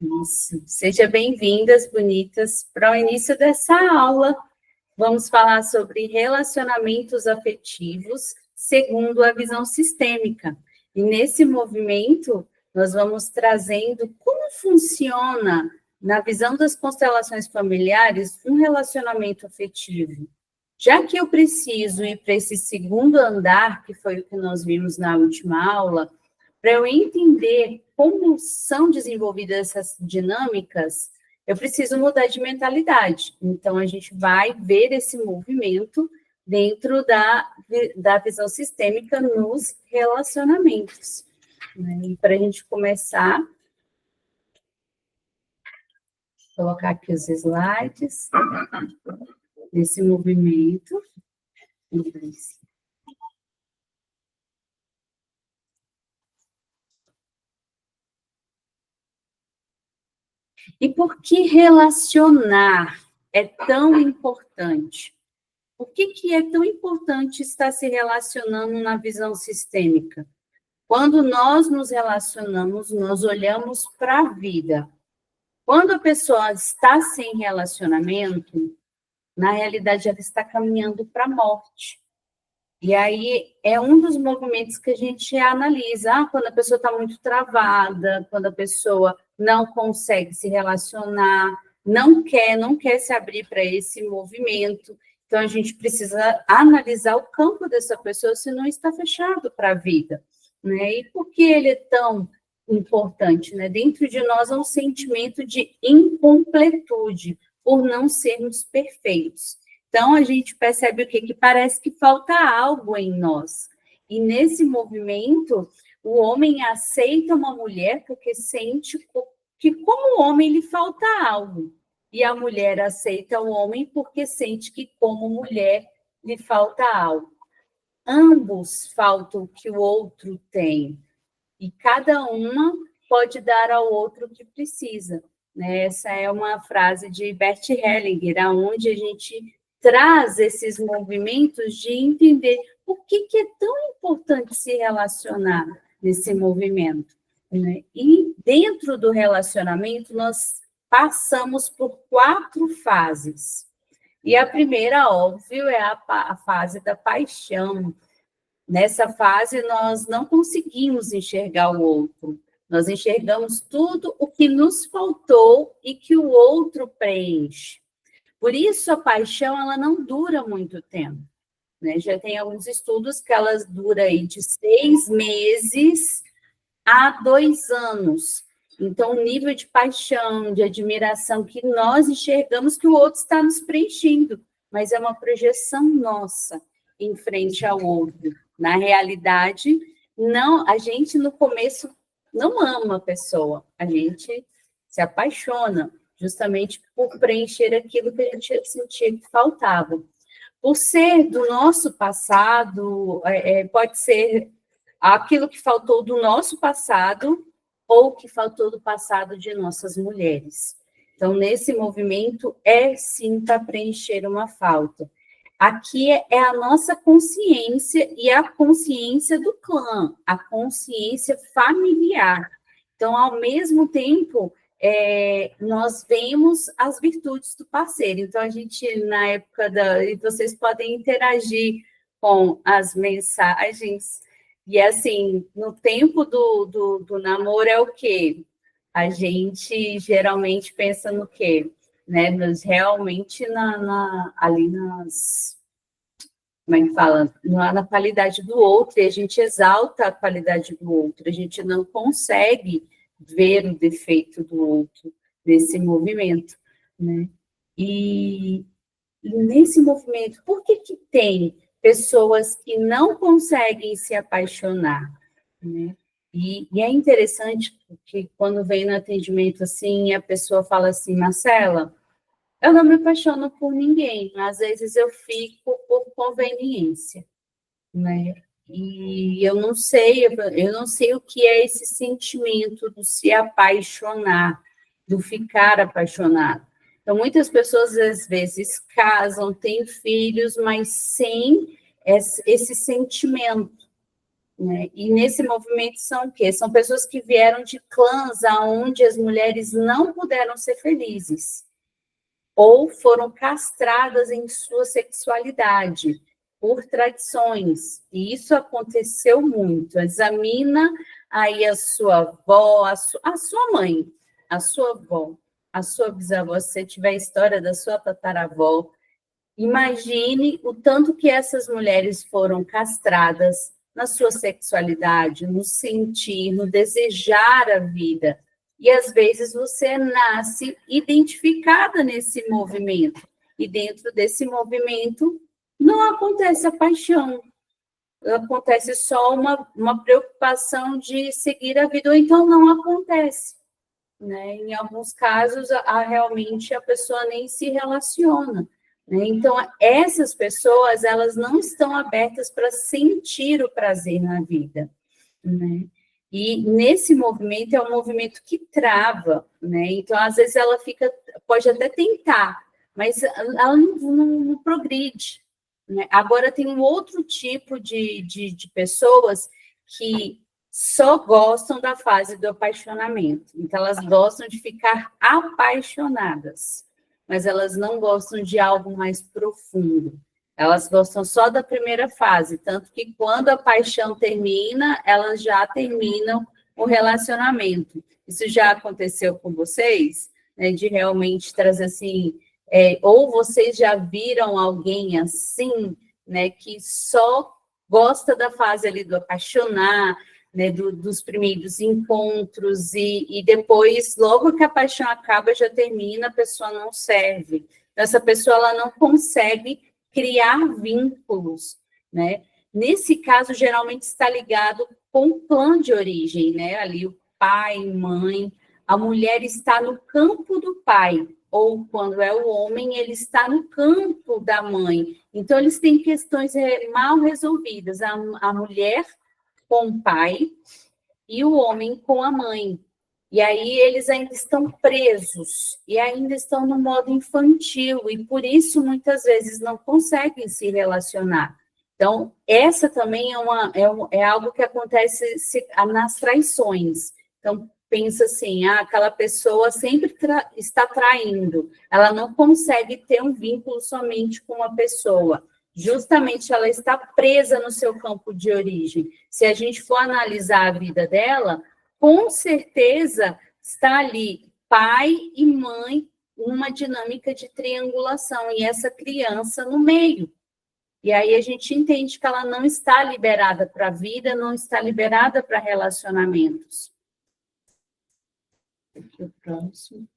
Isso. Sejam bem-vindas, bonitas, para o início dessa aula. Vamos falar sobre relacionamentos afetivos segundo a visão sistêmica. E nesse movimento, nós vamos trazendo como funciona, na visão das constelações familiares, um relacionamento afetivo. Já que eu preciso ir para esse segundo andar, que foi o que nós vimos na última aula, para eu entender como são desenvolvidas essas dinâmicas, eu preciso mudar de mentalidade. Então, a gente vai ver esse movimento dentro da visão sistêmica nos relacionamentos. Né? E para a gente começar, vou colocar aqui os slides desse movimento. E por que relacionar é tão importante? Por que é tão importante estar se relacionando na visão sistêmica? Quando nós nos relacionamos, nós olhamos para a vida. Quando a pessoa está sem relacionamento, na realidade ela está caminhando para a morte. E aí é um dos movimentos que a gente analisa, quando a pessoa está muito travada, quando a pessoa não consegue se relacionar, não quer se abrir para esse movimento. Então, a gente precisa analisar o campo dessa pessoa se não está fechado para a vida. Né? E por que ele é tão importante? Né? Dentro de nós há um sentimento de incompletude, por não sermos perfeitos. Então, a gente percebe o quê? Que parece que falta algo em nós. E nesse movimento, o homem aceita uma mulher porque sente que, como homem, lhe falta algo. E a mulher aceita o homem porque sente que, como mulher, lhe falta algo. Ambos faltam o que o outro tem. E cada uma pode dar ao outro o que precisa. Né? Essa é uma frase de Bert Hellinger, onde a gente traz esses movimentos de entender por que é tão importante se relacionar nesse movimento. Né? E dentro do relacionamento, nós passamos por 4 fases. E a primeira, óbvio, é a fase da paixão. Nessa fase, nós não conseguimos enxergar o outro. Nós enxergamos tudo o que nos faltou e que o outro preenche. Por isso, a paixão ela não dura muito tempo. Né? Já tem alguns estudos que elas duram aí de 6 meses a 2 anos. Então, o nível de paixão, de admiração que nós enxergamos que o outro está nos preenchendo, mas é uma projeção nossa em frente ao outro. Na realidade, não, a gente no começo não ama a pessoa, a gente se apaixona justamente por preencher aquilo que a gente sentia que faltava. Por ser do nosso passado, pode ser aquilo que faltou do nosso passado ou que faltou do passado de nossas mulheres. Então, nesse movimento, sim para preencher uma falta. Aqui é a nossa consciência e a consciência do clã, a consciência familiar. Então, ao mesmo tempo, nós vemos as virtudes do parceiro. Então, a gente, na época e vocês podem interagir com as mensagens, e assim, no tempo do namoro é o quê? A gente geralmente pensa no quê? Né, realmente ali nas... Como é que fala? Na qualidade do outro, e a gente exalta a qualidade do outro, a gente não consegue ver o defeito do outro nesse movimento. Né? E nesse movimento, por que tem pessoas que não conseguem se apaixonar? Né? E é interessante que quando vem no atendimento assim, a pessoa fala assim, Marcela, eu não me apaixono por ninguém, às vezes eu fico por conveniência, né? E eu não sei o que é esse sentimento do se apaixonar, do ficar apaixonado. Então, muitas pessoas, às vezes, casam, têm filhos, mas sem esse sentimento. né? E nesse movimento são o quê? São pessoas que vieram de clãs onde as mulheres não puderam ser felizes, ou foram castradas em sua sexualidade, por tradições. E isso aconteceu muito. Examina aí a sua avó, a sua mãe, a sua avó, a sua bisavó, se você tiver a história da sua tataravó, imagine o tanto que essas mulheres foram castradas na sua sexualidade, no sentir, no desejar a vida. E às vezes você nasce identificada nesse movimento. E dentro desse movimento não acontece a paixão. Acontece só uma preocupação de seguir a vida, ou então não acontece. Né? Em alguns casos, realmente a pessoa nem se relaciona. Né? Então, essas pessoas, elas não estão abertas para sentir o prazer na vida. Né? E nesse movimento, é um movimento que trava. Né? Então, às vezes, ela pode até tentar, mas ela não progride. Né? Agora, tem um outro tipo de pessoas que só gostam da fase do apaixonamento. Então, elas gostam de ficar apaixonadas, mas elas não gostam de algo mais profundo. Elas gostam só da primeira fase, tanto que quando a paixão termina, elas já terminam o relacionamento. Isso já aconteceu com vocês? Né, de realmente trazer assim, ou vocês já viram alguém assim, né, que só gosta da fase ali do apaixonar, né, dos primeiros encontros, e depois, logo que a paixão acaba, já termina, a pessoa não serve. Essa pessoa ela não consegue criar vínculos, né? Nesse caso, geralmente está ligado com o clã de origem, né? Ali o pai, mãe, a mulher está no campo do pai, ou quando é o homem, ele está no campo da mãe. Então, eles têm questões mal resolvidas. A mulher com o pai e o homem com a mãe. E aí eles ainda estão presos e ainda estão no modo infantil e por isso muitas vezes não conseguem se relacionar. Então, essa também é algo que acontece nas traições. Então, pensa assim, aquela pessoa sempre está traindo, ela não consegue ter um vínculo somente com uma pessoa. Justamente ela está presa no seu campo de origem. Se a gente for analisar a vida dela, com certeza está ali pai e mãe, uma dinâmica de triangulação, e essa criança no meio. E aí a gente entende que ela não está liberada para a vida, não está liberada para relacionamentos. Aqui o próximo.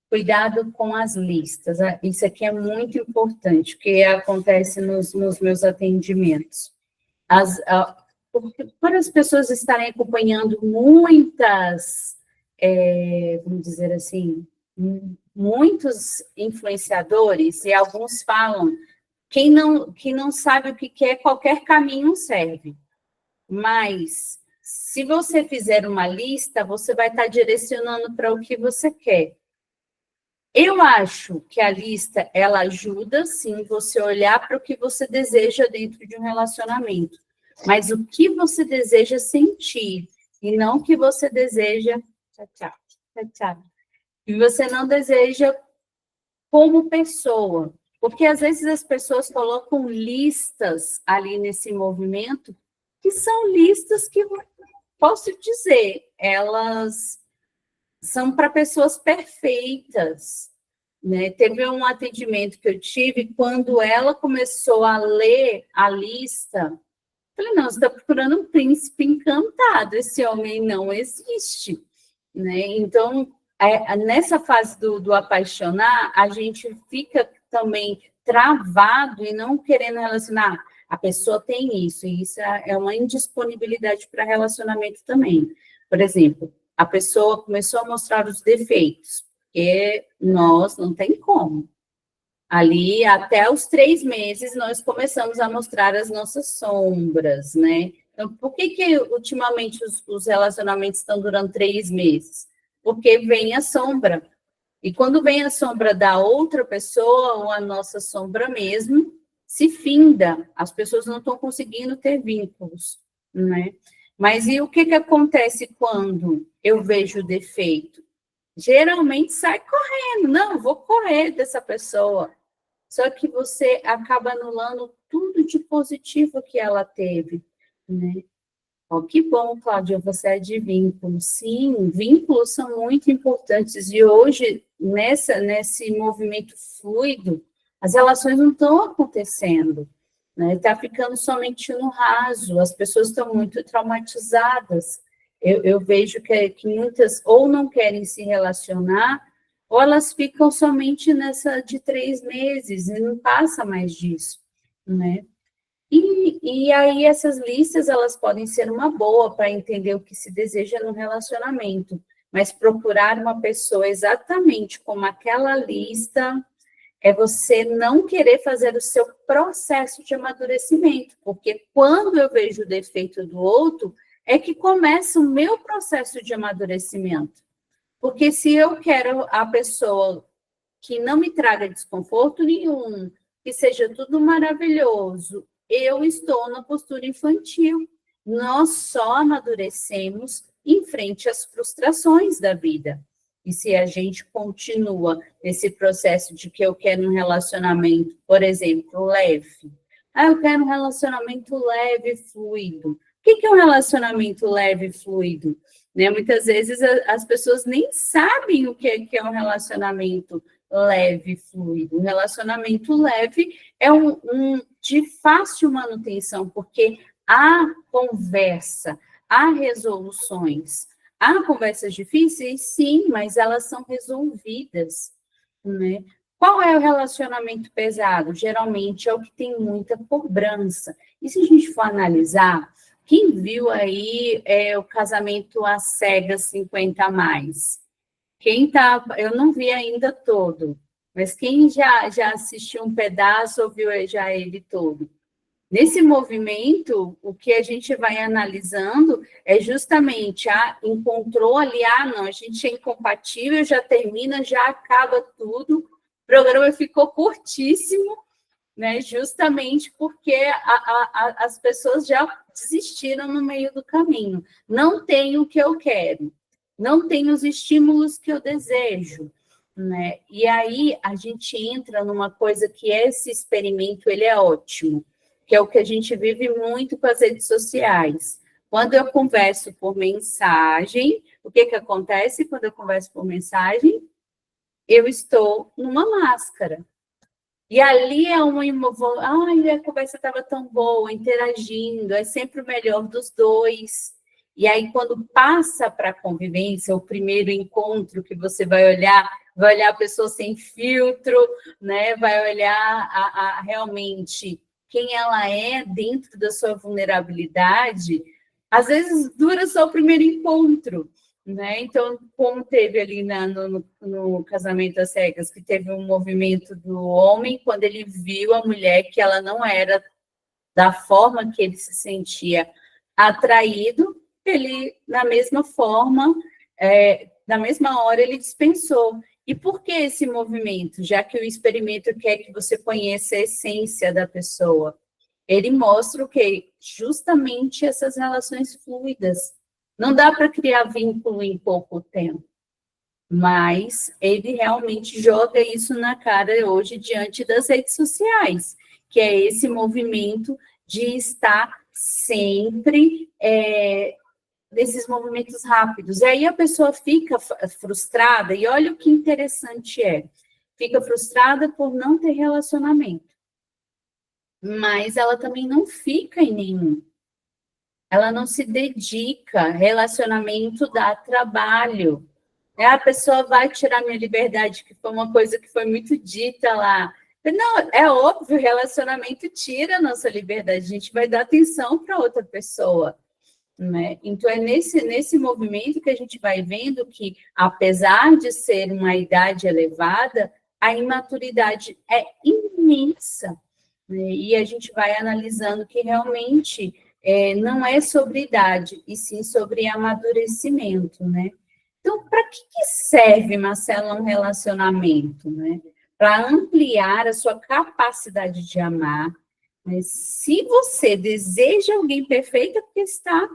Cuidado com as listas. Isso aqui é muito importante, porque acontece nos meus atendimentos. Para as pessoas estarem acompanhando muitas, vamos dizer assim, muitos influenciadores, e alguns falam, quem não sabe o que quer, qualquer caminho serve. Mas, se você fizer uma lista, você vai estar direcionando para o que você quer. Eu acho que a lista, ela ajuda, sim, você olhar para o que você deseja dentro de um relacionamento. Mas o que você deseja sentir, e não o que você deseja... Tchau. E você não deseja como pessoa. Porque, às vezes, as pessoas colocam listas ali nesse movimento, que são listas que, posso dizer, elas... são para pessoas perfeitas, né? Teve um atendimento que eu tive, quando ela começou a ler a lista, falei, não, você está procurando um príncipe encantado, esse homem não existe, né? Então, nessa fase do apaixonar, a gente fica também travado e não querendo relacionar. A pessoa tem isso, e isso é uma indisponibilidade para relacionamento também. Por exemplo, a pessoa começou a mostrar os defeitos, porque nós não tem como. Ali, até os 3 meses, nós começamos a mostrar as nossas sombras, né? Então, por que ultimamente os relacionamentos estão durando 3 meses? Porque vem a sombra. E quando vem a sombra da outra pessoa, ou a nossa sombra mesmo, se finda, as pessoas não estão conseguindo ter vínculos, né? Mas e o que acontece quando eu vejo o defeito? Geralmente sai correndo, não, vou correr dessa pessoa. Só que você acaba anulando tudo de positivo que ela teve, né? Oh, que bom, Cláudia, você é de vínculos. Sim, vínculos são muito importantes. E hoje, nesse movimento fluido, as relações não estão acontecendo, né? Está ficando somente no raso, as pessoas estão muito traumatizadas. Eu vejo que muitas ou não querem se relacionar, ou elas ficam somente nessa de 3 meses e não passa mais disso, né? E aí essas listas, elas podem ser uma boa para entender o que se deseja no relacionamento, mas procurar uma pessoa exatamente como aquela lista é você não querer fazer o seu processo de amadurecimento, porque quando eu vejo o defeito do outro, é que começa o meu processo de amadurecimento. Porque se eu quero a pessoa que não me traga desconforto nenhum, que seja tudo maravilhoso, eu estou na postura infantil. Nós só amadurecemos em frente às frustrações da vida. E se a gente continua nesse processo de que eu quero um relacionamento, por exemplo, leve. Eu quero um relacionamento leve e fluido. O que é um relacionamento leve e fluido? Né? Muitas vezes as pessoas nem sabem o que é um relacionamento leve, fluido. Um relacionamento leve é um de fácil manutenção, porque há conversa, há resoluções. Há conversas difíceis, sim, mas elas são resolvidas, né? Qual é o relacionamento pesado? Geralmente é o que tem muita cobrança. E se a gente for analisar, quem viu aí o casamento às cegas 50 a mais? Quem tá, eu não vi ainda todo, mas quem já assistiu um pedaço ou viu já ele todo? Nesse movimento, o que a gente vai analisando é justamente, encontrou ali, não, a gente é incompatível, já termina, já acaba tudo, o programa ficou curtíssimo, né? Justamente porque as pessoas já desistiram no meio do caminho. Não tem o que eu quero, não tem os estímulos que eu desejo, né? E aí a gente entra numa coisa que esse experimento ele é ótimo, que é o que a gente vive muito com as redes sociais. Quando eu converso por mensagem, o que acontece quando eu converso por mensagem? Eu estou numa máscara. E ali é a conversa estava tão boa, interagindo, é sempre o melhor dos dois. E aí, quando passa para a convivência, o primeiro encontro que você vai olhar a pessoa sem filtro, né? Vai olhar realmente quem ela é dentro da sua vulnerabilidade. Às vezes dura só o primeiro encontro, né? Então, como teve ali no Casamento às Cegas, que teve um movimento do homem, quando ele viu a mulher que ela não era da forma que ele se sentia atraído, ele, na mesma forma, na mesma hora, ele dispensou. E por que esse movimento? Já que o experimento quer que você conheça a essência da pessoa. Ele mostra o quê? Justamente essas relações fluidas. Não dá para criar vínculo em pouco tempo, mas ele realmente joga isso na cara hoje diante das redes sociais, que é esse movimento de estar sempre nesses movimentos rápidos. E aí a pessoa fica frustrada, e olha o que interessante fica frustrada por não ter relacionamento, mas ela também não fica em nenhum. Ela não se dedica, relacionamento dá trabalho. A pessoa vai tirar minha liberdade, que foi uma coisa que foi muito dita lá. Não, é óbvio, relacionamento tira a nossa liberdade, a gente vai dar atenção para outra pessoa, né? Então, é nesse movimento que a gente vai vendo que, apesar de ser uma idade elevada, a imaturidade é imensa, né? E a gente vai analisando que realmente não é sobre idade, e sim sobre amadurecimento, né? Então, para que serve, Marcela, um relacionamento, né? para ampliar a sua capacidade de amar. Mas se você deseja alguém perfeito, é porque está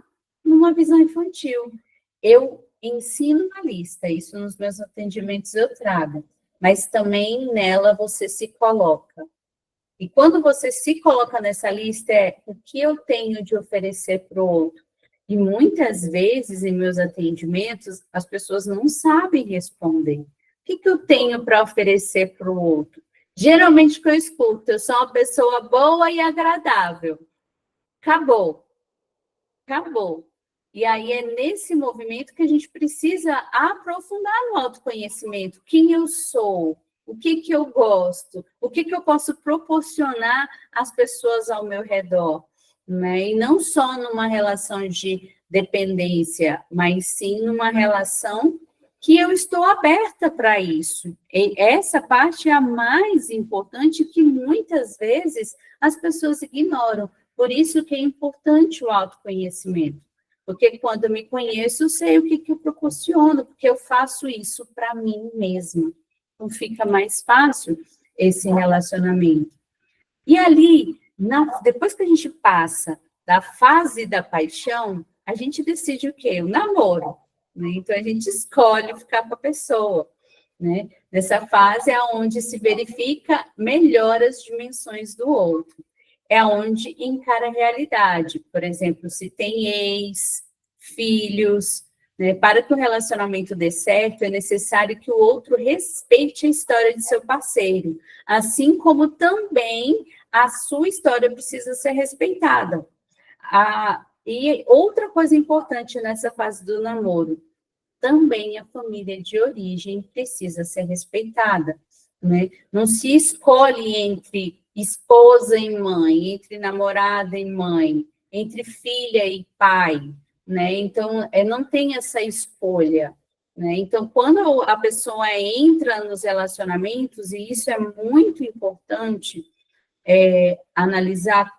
numa visão infantil. Eu ensino uma lista, isso nos meus atendimentos eu trago, mas também nela você se coloca. E quando você se coloca nessa lista, é o que eu tenho de oferecer para o outro. E muitas vezes, em meus atendimentos, as pessoas não sabem responder. O que eu tenho para oferecer para o outro? Geralmente, o que eu escuto, eu sou uma pessoa boa e agradável. Acabou. Acabou. E aí é nesse movimento que a gente precisa aprofundar no autoconhecimento. Quem eu sou? O que eu gosto? O que eu posso proporcionar às pessoas ao meu redor? Né? E não só numa relação de dependência, mas sim numa relação que eu estou aberta para isso. E essa parte é a mais importante que muitas vezes as pessoas ignoram. Por isso que é importante o autoconhecimento. Porque quando eu me conheço, eu sei o que eu proporciono, porque eu faço isso para mim mesma. Então, fica mais fácil esse relacionamento. E ali, depois que a gente passa da fase da paixão, a gente decide o quê? O namoro. Né? Então, a gente escolhe ficar com a pessoa. Né? Nessa fase é onde se verifica melhor as dimensões do outro. É onde encara a realidade. Por exemplo, se tem ex, filhos, né? Para que o relacionamento dê certo, é necessário que o outro respeite a história de seu parceiro, assim como também a sua história precisa ser respeitada. E outra coisa importante nessa fase do namoro, também a família de origem precisa ser respeitada, né? Não se escolhe entre esposa e mãe, entre namorada e mãe, entre filha e pai, né? Então, não tem essa escolha, né? Então, quando a pessoa entra nos relacionamentos, e isso é muito importante, analisar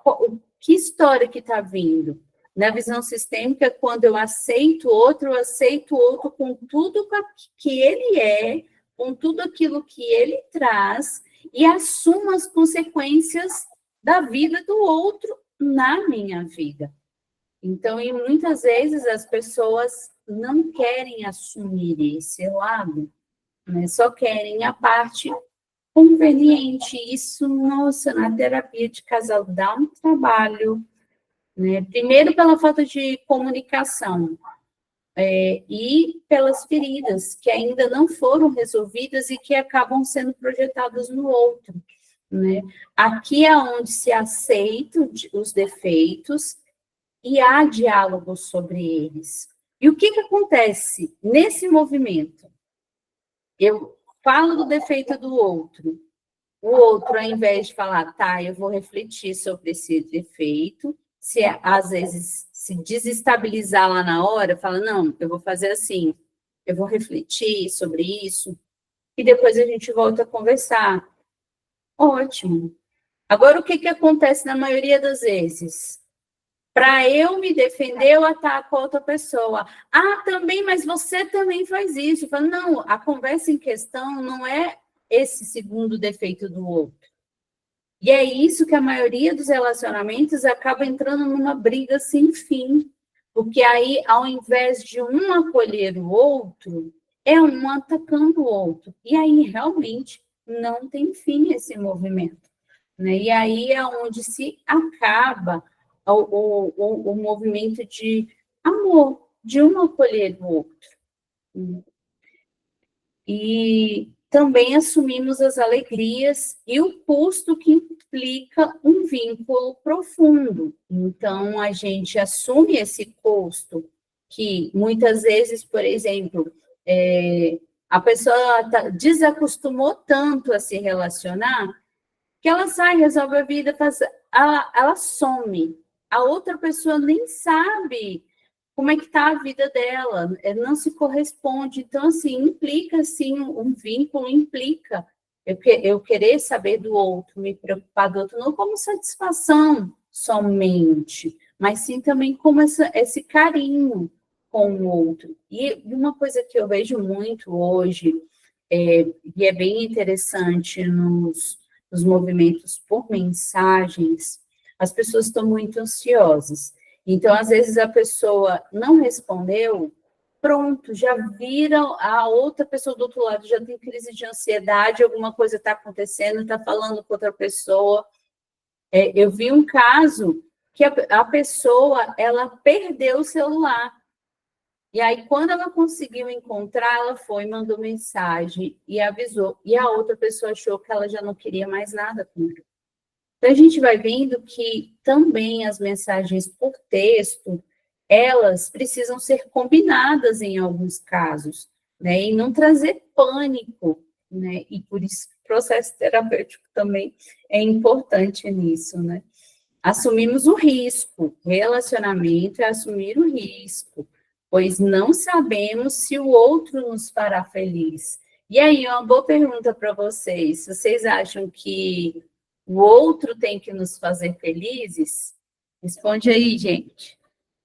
que história que está vindo. Na visão sistêmica, quando eu aceito o aceito o outro com tudo que ele é, com tudo aquilo que ele traz, e assumo as consequências da vida do outro na minha vida. Então, e muitas vezes as pessoas não querem assumir esse lado, né? Só querem a parte conveniente. Isso, nossa, na terapia de casal dá um trabalho, né? Primeiro pela falta de comunicação, e pelas feridas que ainda não foram resolvidas e que acabam sendo projetadas no outro, né? Aqui é onde se aceitam os defeitos e há diálogo sobre eles. E o que acontece nesse movimento? Eu falo do defeito do outro. O outro, ao invés de falar, tá, eu vou refletir sobre esse defeito, se às vezes se desestabilizar lá na hora, fala, não, eu vou fazer assim, eu vou refletir sobre isso, e depois a gente volta a conversar. Ótimo. Agora, o que acontece na maioria das vezes? Para eu me defender, eu ataco a outra pessoa. Ah, também, mas você também faz isso. Eu falo, não, a conversa em questão não é esse segundo defeito do outro. E é isso que a maioria dos relacionamentos acaba entrando numa briga sem fim. Porque aí, ao invés de um acolher o outro, é um atacando o outro. E aí, realmente, não tem fim esse movimento. Né? E aí é onde se acaba o movimento de amor, de um acolher o outro. E também assumimos as alegrias e o custo que implica um vínculo profundo. Então, a gente assume esse custo, que muitas vezes, por exemplo, a pessoa desacostumou tanto a se relacionar, que ela sai, resolve a vida, ela some. A outra pessoa nem sabe como é que está a vida dela, não se corresponde. Então, assim, implica, assim, um vínculo implica eu querer saber do outro, me preocupar do outro, não como satisfação somente, mas sim também como esse carinho com o outro. E uma coisa que eu vejo muito hoje, e é bem interessante nos movimentos por mensagens, as pessoas estão muito ansiosas. Então, às vezes, a pessoa não respondeu, pronto, já viram, a outra pessoa do outro lado já tem crise de ansiedade, alguma coisa está acontecendo, está falando com outra pessoa. Eu vi um caso que a pessoa, ela perdeu o celular. E aí, quando ela conseguiu encontrar, ela foi, mandou mensagem e avisou. E a outra pessoa achou que ela já não queria mais nada com ele. Então, a gente vai vendo que também as mensagens por texto, elas precisam ser combinadas em alguns casos, né? E não trazer pânico, né? E por isso o processo terapêutico também é importante nisso, né? Assumimos o risco. Relacionamento é assumir o risco, pois não sabemos se o outro nos fará feliz. E aí, uma boa pergunta para vocês. Vocês acham que o outro tem que nos fazer felizes? Responde aí, gente.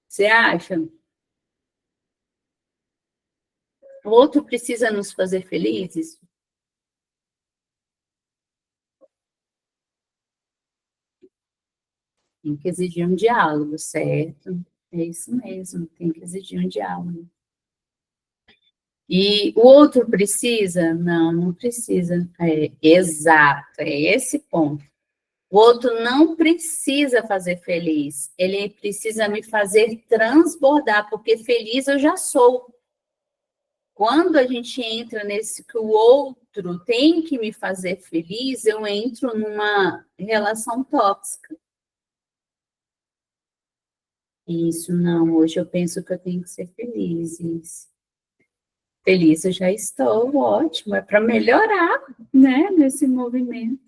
Você acha? O outro precisa nos fazer felizes? Tem que exigir um diálogo, certo? É isso mesmo, tem que exigir um diálogo. E o outro precisa? Não, não precisa. Exato, é esse ponto. O outro não precisa fazer feliz, ele precisa me fazer transbordar, porque feliz eu já sou. Quando a gente entra nesse que o outro tem que me fazer feliz, eu entro numa relação tóxica. Isso, não, hoje eu penso que eu tenho que ser feliz. Isso. Feliz eu já estou, ótimo, é para melhorar, né, nesse movimento.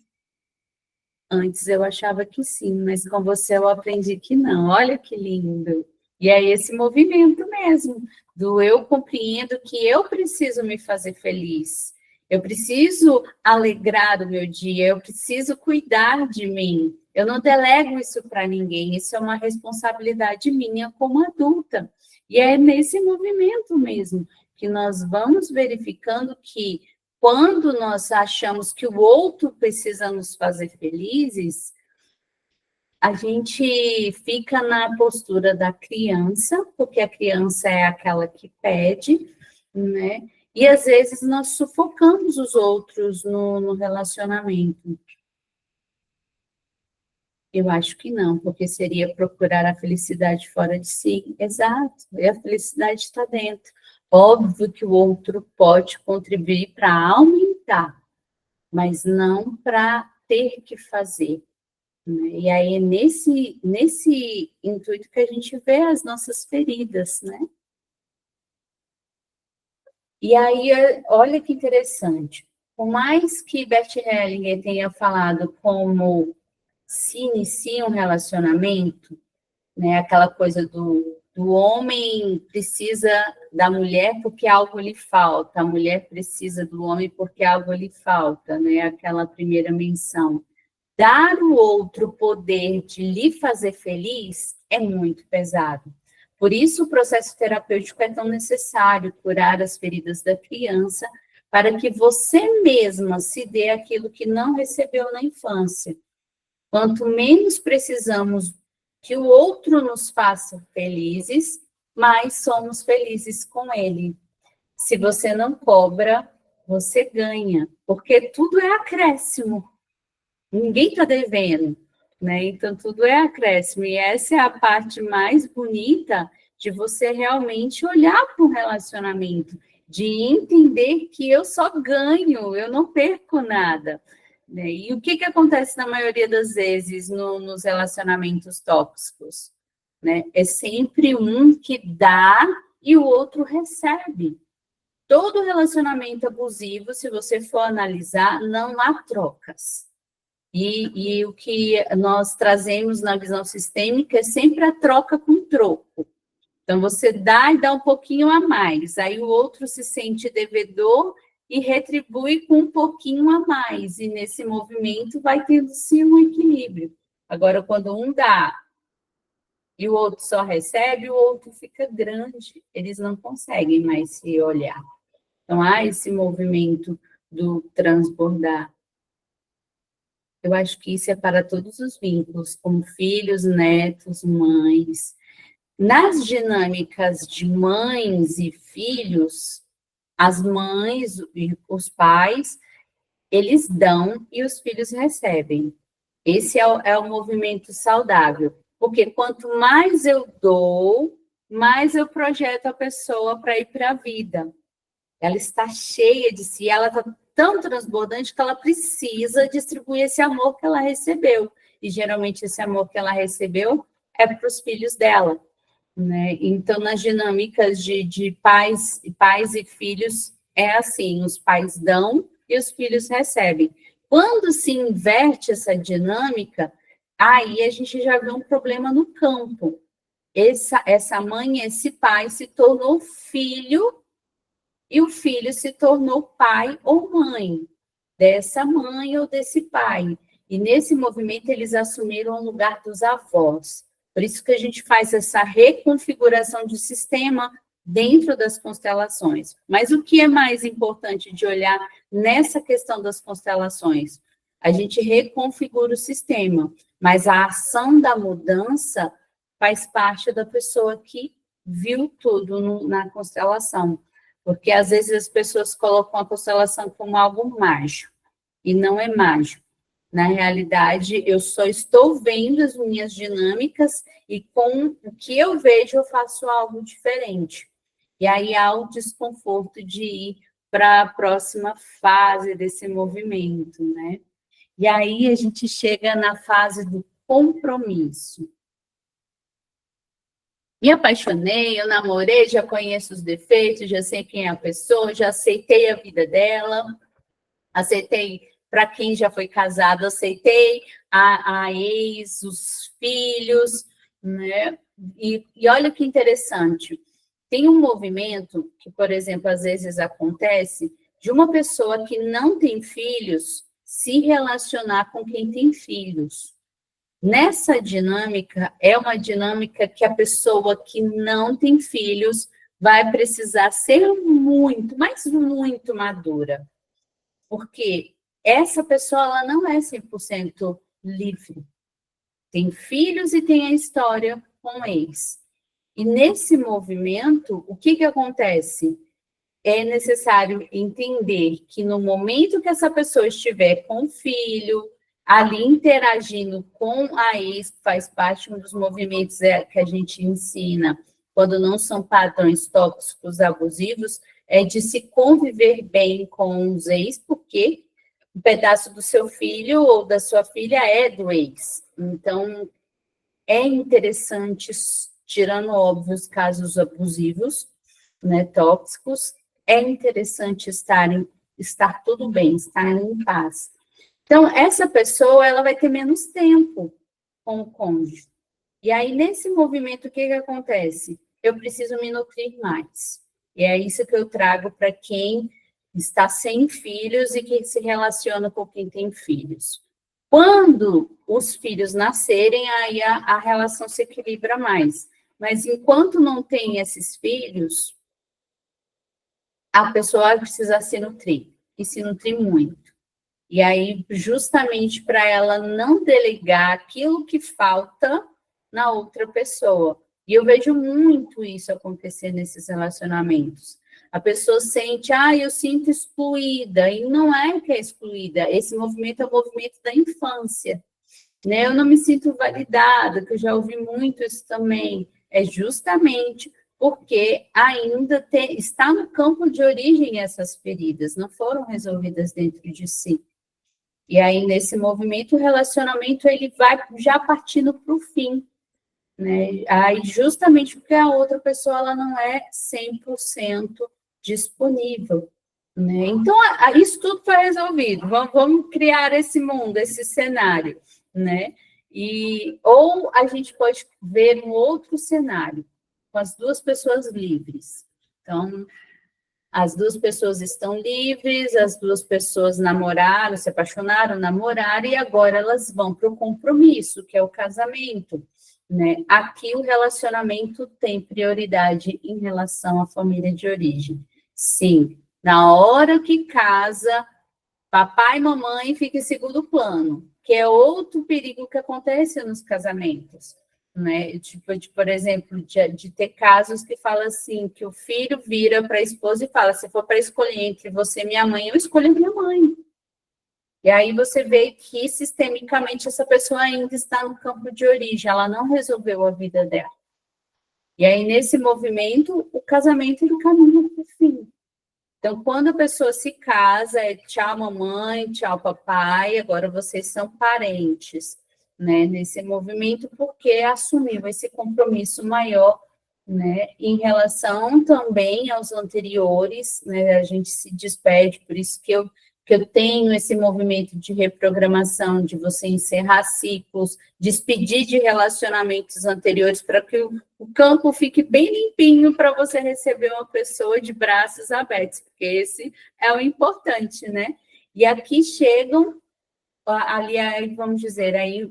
Antes eu achava que sim, mas com você eu aprendi que não. Olha que lindo. E é esse movimento mesmo, do eu compreendo que eu preciso me fazer feliz. Eu preciso alegrar o meu dia, eu preciso cuidar de mim. Eu não delego isso para ninguém, isso é uma responsabilidade minha como adulta. E é nesse movimento mesmo que nós vamos verificando que quando nós achamos que o outro precisa nos fazer felizes, a gente fica na postura da criança, porque a criança é aquela que pede, né? E às vezes nós sufocamos os outros no relacionamento. Eu acho que não, porque seria procurar a felicidade fora de si. Exato, e a felicidade está dentro. Óbvio que o outro pode contribuir para aumentar, mas não para ter que fazer. Né? E aí é nesse intuito que a gente vê as nossas feridas, né? E aí, olha que interessante. Por mais que Bert Hellinger tenha falado como se inicia um relacionamento, né? Aquela coisa do homem precisa da mulher porque algo lhe falta, a mulher precisa do homem porque algo lhe falta, né? Aquela primeira menção. Dar ao outro o poder de lhe fazer feliz é muito pesado. Por isso, o processo terapêutico é tão necessário, curar as feridas da criança, para que você mesma se dê aquilo que não recebeu na infância. Quanto menos precisamos que o outro nos faça felizes, mais somos felizes com ele. Se você não cobra, você ganha, porque tudo é acréscimo. Ninguém está devendo, né? Então, tudo é acréscimo. E essa é a parte mais bonita de você realmente olhar para o relacionamento, de entender que eu só ganho, eu não perco nada. Né? E o que acontece na maioria das vezes nos relacionamentos tóxicos? Né? É sempre um que dá e o outro recebe. Todo relacionamento abusivo, se você for analisar, não há trocas. E o que nós trazemos na visão sistêmica é sempre a troca com troco. Então, você dá e dá um pouquinho a mais, aí o outro se sente devedor e retribui com um pouquinho a mais, e nesse movimento vai tendo-se um equilíbrio. Agora, quando um dá e o outro só recebe, o outro fica grande, eles não conseguem mais se olhar. Então, há esse movimento do transbordar. Eu acho que isso é para todos os vínculos, como filhos, netos, mães. Nas dinâmicas de mães e filhos, as mães e os pais, eles dão e os filhos recebem. Esse é o movimento saudável. Porque quanto mais eu dou, mais eu projeto a pessoa para ir para a vida. Ela está cheia de si, ela está tão transbordante que ela precisa distribuir esse amor que ela recebeu. E geralmente esse amor que ela recebeu é para os filhos dela. Né? Então, nas dinâmicas de pais e filhos, é assim: os pais dão e os filhos recebem. Quando se inverte essa dinâmica, aí a gente já vê um problema no campo. Essa mãe, esse pai se tornou filho e o filho se tornou pai ou mãe dessa mãe ou desse pai. E nesse movimento eles assumiram o lugar dos avós. Por isso que a gente faz essa reconfiguração de sistema dentro das constelações. Mas o que é mais importante de olhar nessa questão das constelações? A gente reconfigura o sistema, mas a ação da mudança faz parte da pessoa que viu tudo na constelação. Porque às vezes as pessoas colocam a constelação como algo mágico, e não é mágico. Na realidade, eu só estou vendo as minhas dinâmicas e com o que eu vejo, eu faço algo diferente. E aí há o desconforto de ir para a próxima fase desse movimento, né? E aí a gente chega na fase do compromisso. Me apaixonei, eu namorei, já conheço os defeitos, já sei quem é a pessoa, já aceitei a vida dela, aceitei para quem já foi casado, aceitei a ex, os filhos, né? E olha que interessante, tem um movimento que, por exemplo, às vezes acontece de uma pessoa que não tem filhos se relacionar com quem tem filhos. Nessa dinâmica, é uma dinâmica que a pessoa que não tem filhos vai precisar ser muito, mas muito madura. Porque essa pessoa ela não é 100% livre. Tem filhos e tem a história com ex. E nesse movimento, o que acontece? É necessário entender que no momento que essa pessoa estiver com o filho, ali interagindo com a ex, que faz parte dos movimentos que a gente ensina, quando não são padrões tóxicos abusivos, é de se conviver bem com os ex, porque um pedaço do seu filho ou da sua filha é do ex. Então, é interessante, tirando óbvios casos abusivos, né, tóxicos, é interessante estar tudo bem, estar em paz. Então, essa pessoa, ela vai ter menos tempo com o cônjuge. E aí, nesse movimento, o que acontece? Eu preciso me nutrir mais. E é isso que eu trago para quem está sem filhos e que se relaciona com quem tem filhos. Quando os filhos nascerem, aí a relação se equilibra mais. Mas enquanto não tem esses filhos, a pessoa vai precisar se nutrir, e se nutrir muito. E aí, justamente para ela não delegar aquilo que falta na outra pessoa. E eu vejo muito isso acontecer nesses relacionamentos. A pessoa sente, eu sinto excluída, e não é que é excluída, esse movimento é o movimento da infância, né? Eu não me sinto validada, que eu já ouvi muito isso também, é justamente porque ainda está no campo de origem essas feridas, não foram resolvidas dentro de si. E aí, nesse movimento, o relacionamento ele vai já partindo para o fim, né? Aí, justamente porque a outra pessoa ela não é 100% disponível, né? Então, isso tudo foi resolvido. Vamos criar esse mundo, esse cenário, né? Ou a gente pode ver um outro cenário, com as duas pessoas livres. Então, as duas pessoas estão livres, as duas pessoas namoraram, se apaixonaram, namoraram, e agora elas vão para o compromisso, que é o casamento, né? Aqui o relacionamento tem prioridade em relação à família de origem. Sim, na hora que casa, Papai e mamãe ficam em segundo plano, que é outro perigo que acontece nos casamentos, né? Tipo, por exemplo, de ter casos que fala assim, que o filho vira para a esposa e fala, se for para escolher entre você e minha mãe, eu escolho a minha mãe. E aí você vê que, sistemicamente, essa pessoa ainda está no campo de origem, ela não resolveu a vida dela. E aí, nesse movimento, o casamento ele caminha para o fim. Então, quando a pessoa se casa, é tchau, mamãe, tchau, papai, agora vocês são parentes, né? Nesse movimento, porque assumiu esse compromisso maior, né? Em relação também aos anteriores, né? A gente se despede, por isso que eu tenho esse movimento de reprogramação, de você encerrar ciclos, despedir de relacionamentos anteriores, para que o campo fique bem limpinho para você receber uma pessoa de braços abertos, porque esse é o importante, né? E aqui chegam, ali, vamos dizer, aí,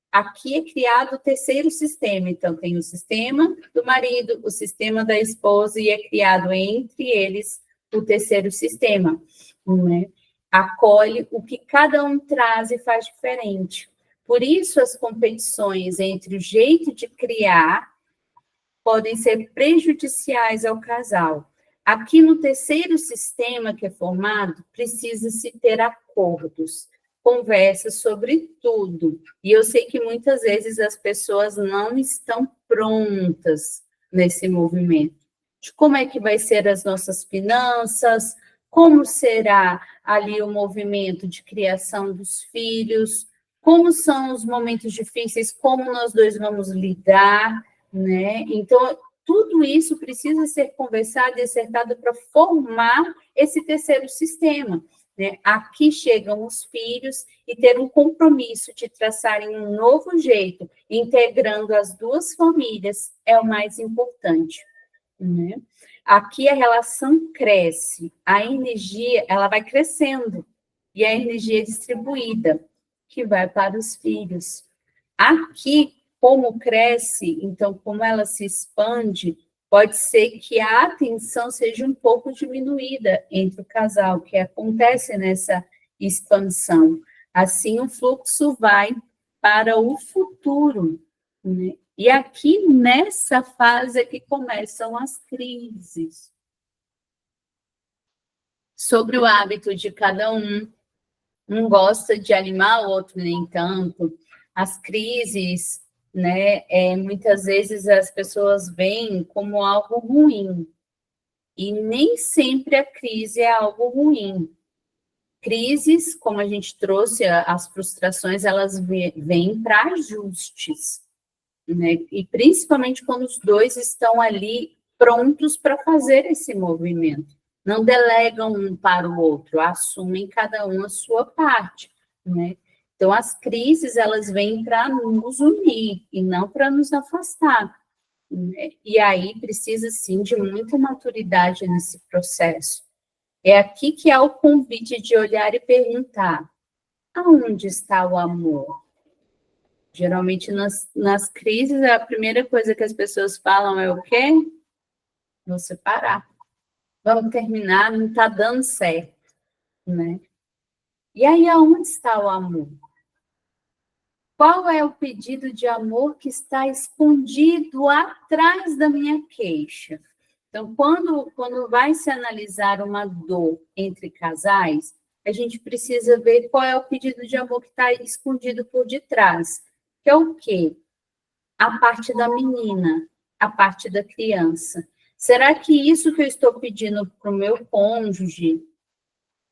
aqui é criado o terceiro sistema, então tem o sistema do marido, o sistema da esposa, e é criado entre eles o terceiro sistema, né? Acolhe o que cada um traz e faz diferente. Por isso, as competições entre o jeito de criar podem ser prejudiciais ao casal. Aqui no terceiro sistema que é formado, precisa-se ter acordos, conversas sobre tudo. E eu sei que muitas vezes as pessoas não estão prontas nesse movimento. De como é que vai ser as nossas finanças, como será ali o movimento de criação dos filhos, como são os momentos difíceis, como nós dois vamos lidar, né? Então, tudo isso precisa ser conversado e acertado para formar esse terceiro sistema, né? Aqui chegam os filhos e ter um compromisso de traçarem um novo jeito, integrando as duas famílias, é o mais importante, né? Aqui a relação cresce, a energia, ela vai crescendo, e a energia é distribuída, que vai para os filhos. Aqui, como cresce, então, como ela se expande, pode ser que a atenção seja um pouco diminuída entre o casal, que acontece nessa expansão. Assim, o fluxo vai para o futuro, né? E aqui, nessa fase, é que começam as crises. Sobre o hábito de cada um, um gosta de animar, o outro nem tanto. As crises, né, muitas vezes as pessoas veem como algo ruim, e nem sempre a crise é algo ruim. Crises, como a gente trouxe, as frustrações, elas vêm para ajustes, né? E principalmente quando os dois estão ali prontos para fazer esse movimento. Não delegam um para o outro, assumem cada um a sua parte, né? Então, as crises, elas vêm para nos unir e não para nos afastar, né? E aí precisa, sim, de muita maturidade nesse processo. É aqui que há o convite de olhar e perguntar: aonde está o amor? Geralmente, nas crises, a primeira coisa que as pessoas falam é o quê? Vou separar. Vamos terminar, não está dando certo, né? E aí, aonde está o amor? Qual é o pedido de amor que está escondido atrás da minha queixa? Então, quando vai se analisar uma dor entre casais, a gente precisa ver qual é o pedido de amor que está escondido por detrás. Que é o quê? A parte da menina, a parte da criança. Será que isso que eu estou pedindo para o meu cônjuge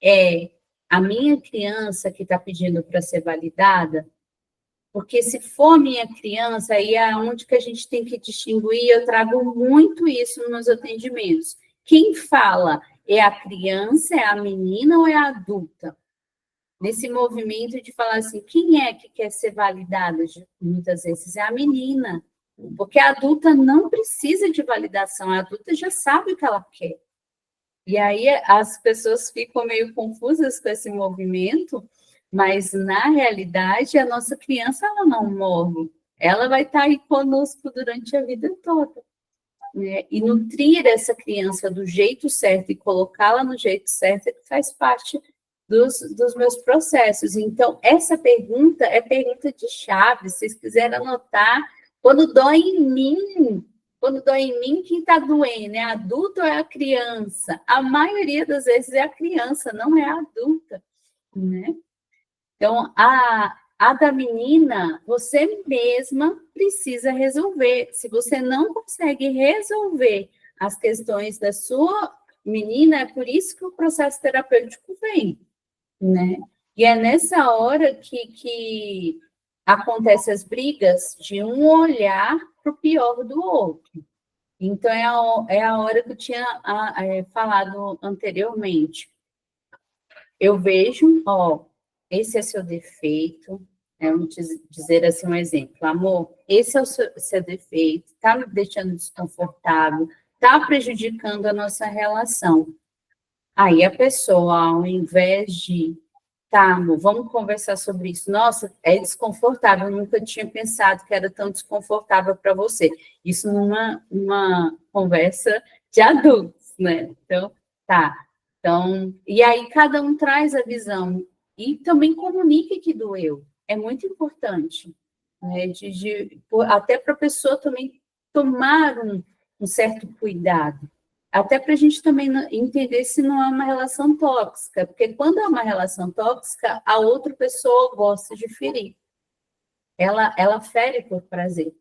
é a minha criança que está pedindo para ser validada? Porque se for minha criança, aí é onde que a gente tem que distinguir, eu trago muito isso nos meus atendimentos. Quem fala é a criança, é a menina ou é a adulta? Nesse movimento de falar assim, quem é que quer ser validada? Muitas vezes é a menina, porque a adulta não precisa de validação, a adulta já sabe o que ela quer. E aí as pessoas ficam meio confusas com esse movimento, mas na realidade a nossa criança ela não morre, ela vai estar aí conosco durante a vida toda, né? E nutrir essa criança do jeito certo e colocá-la no jeito certo é que faz parte dos meus processos. Então, essa pergunta é pergunta de chave, se vocês quiserem anotar, quando dói em mim, quem está doendo? É adulto ou é a criança? A maioria das vezes é a criança, não é a adulta, né? Então, a da menina, você mesma precisa resolver. Se você não consegue resolver as questões da sua menina, é por isso que o processo terapêutico vem, né? E é nessa hora que acontecem as brigas de um olhar para o pior do outro. Então, é a hora que eu tinha falado anteriormente. Eu vejo, esse é seu defeito, vamos dizer assim um exemplo. Amor, esse é o seu defeito, está me deixando desconfortável, está prejudicando a nossa relação. Aí a pessoa, ao invés de, tá, amor, vamos conversar sobre isso. Nossa, é desconfortável, eu nunca tinha pensado que era tão desconfortável para você. Isso numa conversa de adultos, né? Então, tá. Então, e aí cada um traz a visão e também comunica que doeu. É muito importante, né? Até para a pessoa também tomar um certo cuidado. Até para a gente também entender se não é uma relação tóxica, porque quando é uma relação tóxica, a outra pessoa gosta de ferir. Ela fere por prazer.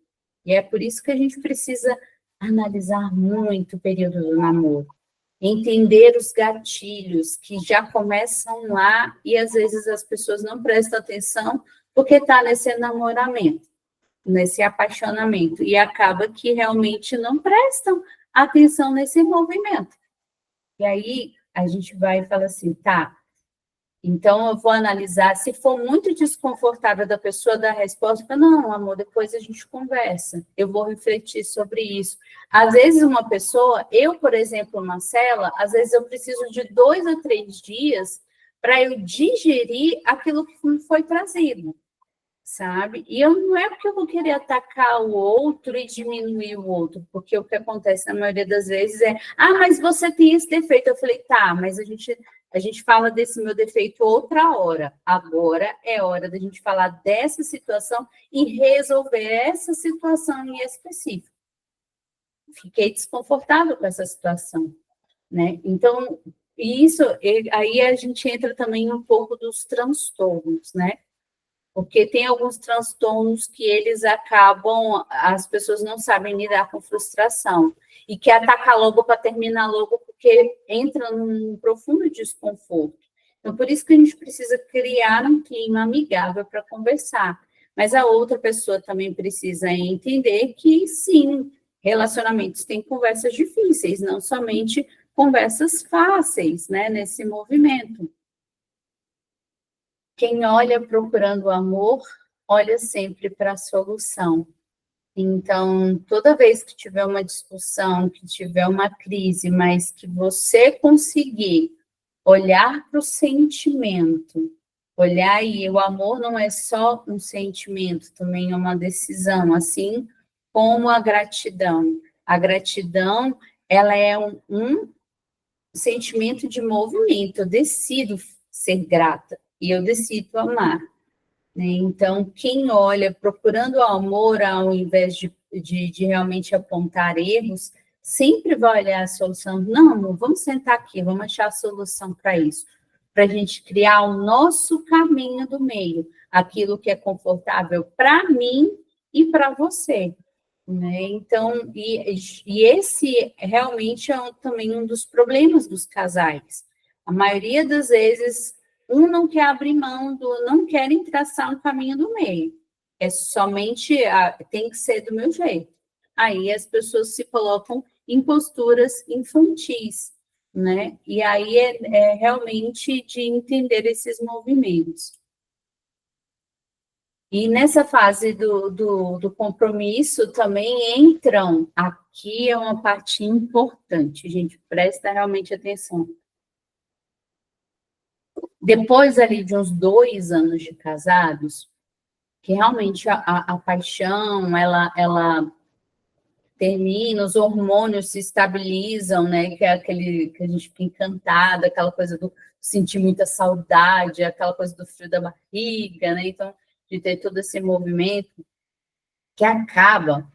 E é por isso que a gente precisa analisar muito o período do namoro. Entender os gatilhos que já começam lá e às vezes as pessoas não prestam atenção porque está nesse enamoramento, nesse apaixonamento, e acaba que realmente não prestam atenção nesse movimento. E aí a gente vai e fala assim, tá, então eu vou analisar, se for muito desconfortável da pessoa dar a resposta, não, amor, depois a gente conversa, eu vou refletir sobre isso. Às vezes uma pessoa, eu, por exemplo, Marcela, às vezes eu preciso de 2 a 3 dias para eu digerir aquilo que me foi trazido, sabe? E não é porque eu vou querer atacar o outro e diminuir o outro, porque o que acontece na maioria das vezes é, mas você tem esse defeito. Eu falei, tá, mas a gente fala desse meu defeito outra hora. Agora é hora da gente falar dessa situação e resolver essa situação em específico. Fiquei desconfortável com essa situação, né? Então, isso, aí a gente entra também um pouco dos transtornos, né? Porque tem alguns transtornos que eles acabam, as pessoas não sabem lidar com frustração e quer atacar logo para terminar logo, porque entra num profundo desconforto. Então, por isso que a gente precisa criar um clima amigável para conversar. Mas a outra pessoa também precisa entender que, sim, relacionamentos têm conversas difíceis, não somente conversas fáceis, né, nesse movimento. Quem olha procurando o amor, olha sempre para a solução. Então, toda vez que tiver uma discussão, que tiver uma crise, mas que você conseguir olhar para o sentimento, olhar e o amor não é só um sentimento, também é uma decisão, assim como a gratidão. A gratidão, ela é um sentimento de movimento, eu decido ser grata e eu decido amar, né? Então, quem olha procurando o amor ao invés de realmente apontar erros, sempre vai olhar a solução. Não, vamos sentar aqui, vamos achar a solução para isso, para a gente criar o nosso caminho do meio, aquilo que é confortável para mim e para você, né? Então, e esse realmente é também um dos problemas dos casais. A maioria das vezes, um não quer abrir mão, não querem traçar um caminho do meio. É somente, tem que ser do meu jeito. Aí as pessoas se colocam em posturas infantis, né? E aí é realmente de entender esses movimentos. E nessa fase do compromisso também entram, aqui é uma parte importante, gente, presta realmente atenção. Depois ali de uns 2 anos de casados, que realmente a paixão, ela termina, os hormônios se estabilizam, né? Que é aquele que a gente fica encantada, aquela coisa do sentir muita saudade, aquela coisa do frio da barriga, né? Então, de ter todo esse movimento que acaba,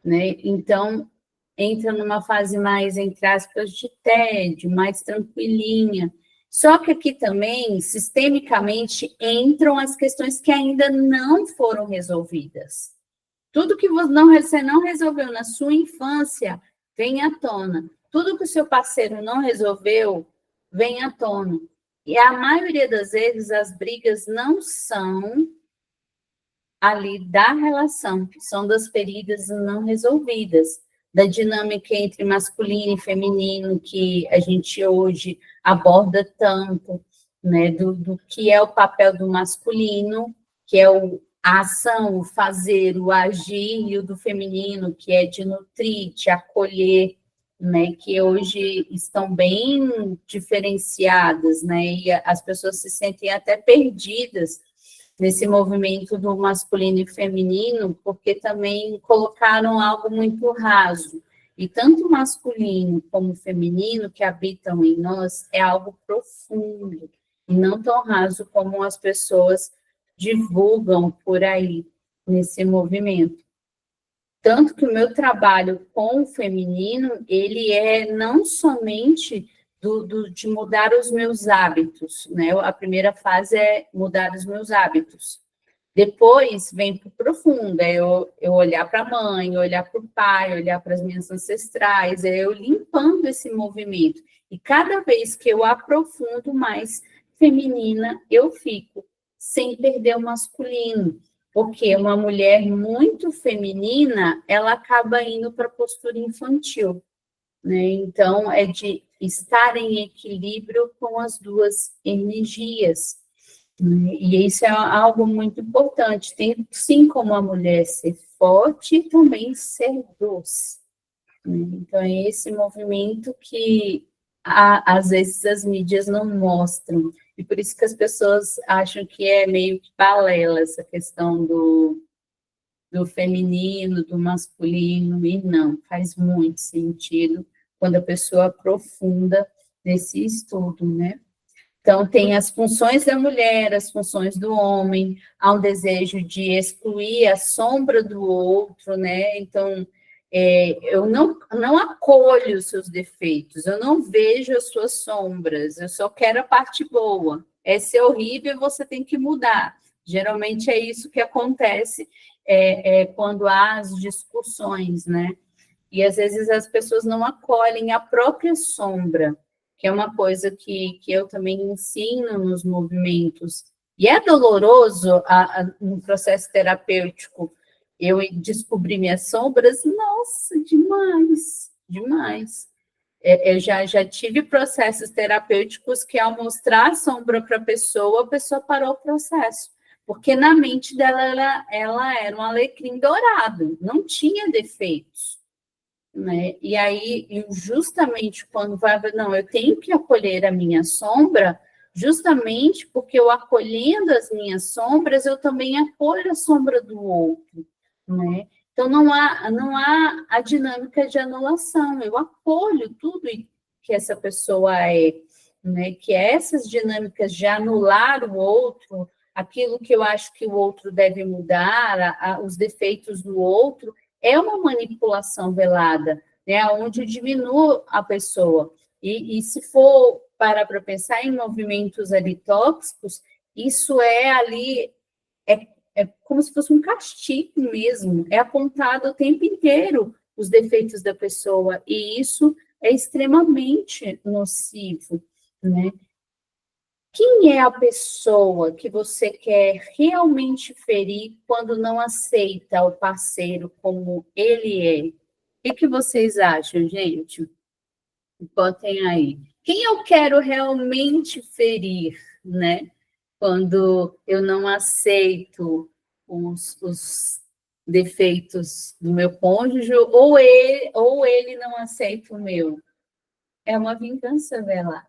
né? Então, entra numa fase mais, entre aspas, de tédio, mais tranquilinha. Só que aqui também, sistemicamente, entram as questões que ainda não foram resolvidas. Tudo que você não resolveu na sua infância vem à tona. Tudo que o seu parceiro não resolveu vem à tona. E a maioria das vezes as brigas não são ali da relação, são das feridas não resolvidas, da dinâmica entre masculino e feminino que a gente hoje aborda tanto, né, do que é o papel do masculino, que é a ação, o fazer, o agir, e o do feminino, que é de nutrir, de acolher, né, que hoje estão bem diferenciadas, né, e as pessoas se sentem até perdidas nesse movimento do masculino e feminino, porque também colocaram algo muito raso. E tanto masculino como feminino que habitam em nós é algo profundo, e não tão raso como as pessoas divulgam por aí nesse movimento. Tanto que o meu trabalho com o feminino, ele é não somente de mudar os meus hábitos, né? A primeira fase é mudar os meus hábitos. Depois vem para o profundo, é eu olhar para a mãe, olhar para o pai, olhar para as minhas ancestrais, é eu limpando esse movimento. E cada vez que eu aprofundo mais feminina, eu fico, sem perder o masculino. Porque uma mulher muito feminina, ela acaba indo para a postura infantil, né? Então, é de estar em equilíbrio com as duas energias, né? E isso é algo muito importante. Tem, sim, como a mulher ser forte e também ser doce, né? Então, é esse movimento que, às vezes, as mídias não mostram. E por isso que as pessoas acham que é meio que balela essa questão do feminino, do masculino, e não, faz muito sentido quando a pessoa aprofunda nesse estudo, né? Então, tem as funções da mulher, as funções do homem, há um desejo de excluir a sombra do outro, né? Então, eu não acolho os seus defeitos, eu não vejo as suas sombras, eu só quero a parte boa. Essa é horrível, você tem que mudar. Geralmente é isso que acontece quando há as discussões, né? E às vezes as pessoas não acolhem a própria sombra, que é uma coisa que eu também ensino nos movimentos. E é doloroso no processo terapêutico eu descobrir minhas sombras, nossa, demais, demais. Eu já tive processos terapêuticos que, ao mostrar a sombra para a pessoa parou o processo, porque na mente dela ela era um alecrim dourado, não tinha defeitos, né? E aí, justamente quando vai, não, eu tenho que acolher a minha sombra, justamente porque eu acolhendo as minhas sombras, eu também acolho a sombra do outro, né? Então, não há a dinâmica de anulação, eu acolho tudo que essa pessoa é, né? Que é essas dinâmicas de anular o outro, aquilo que eu acho que o outro deve mudar, os defeitos do outro, é uma manipulação velada, né? Onde eu diminuo a pessoa. E se for para pensar em movimentos ali tóxicos, isso é ali, é como se fosse um castigo mesmo, é apontado o tempo inteiro os defeitos da pessoa, e isso é extremamente nocivo, né? Quem é a pessoa que você quer realmente ferir quando não aceita o parceiro como ele é? O que vocês acham, gente? Botem aí. Quem eu quero realmente ferir, né? Quando eu não aceito os defeitos do meu cônjuge, ou ele não aceita o meu. É uma vingança velada.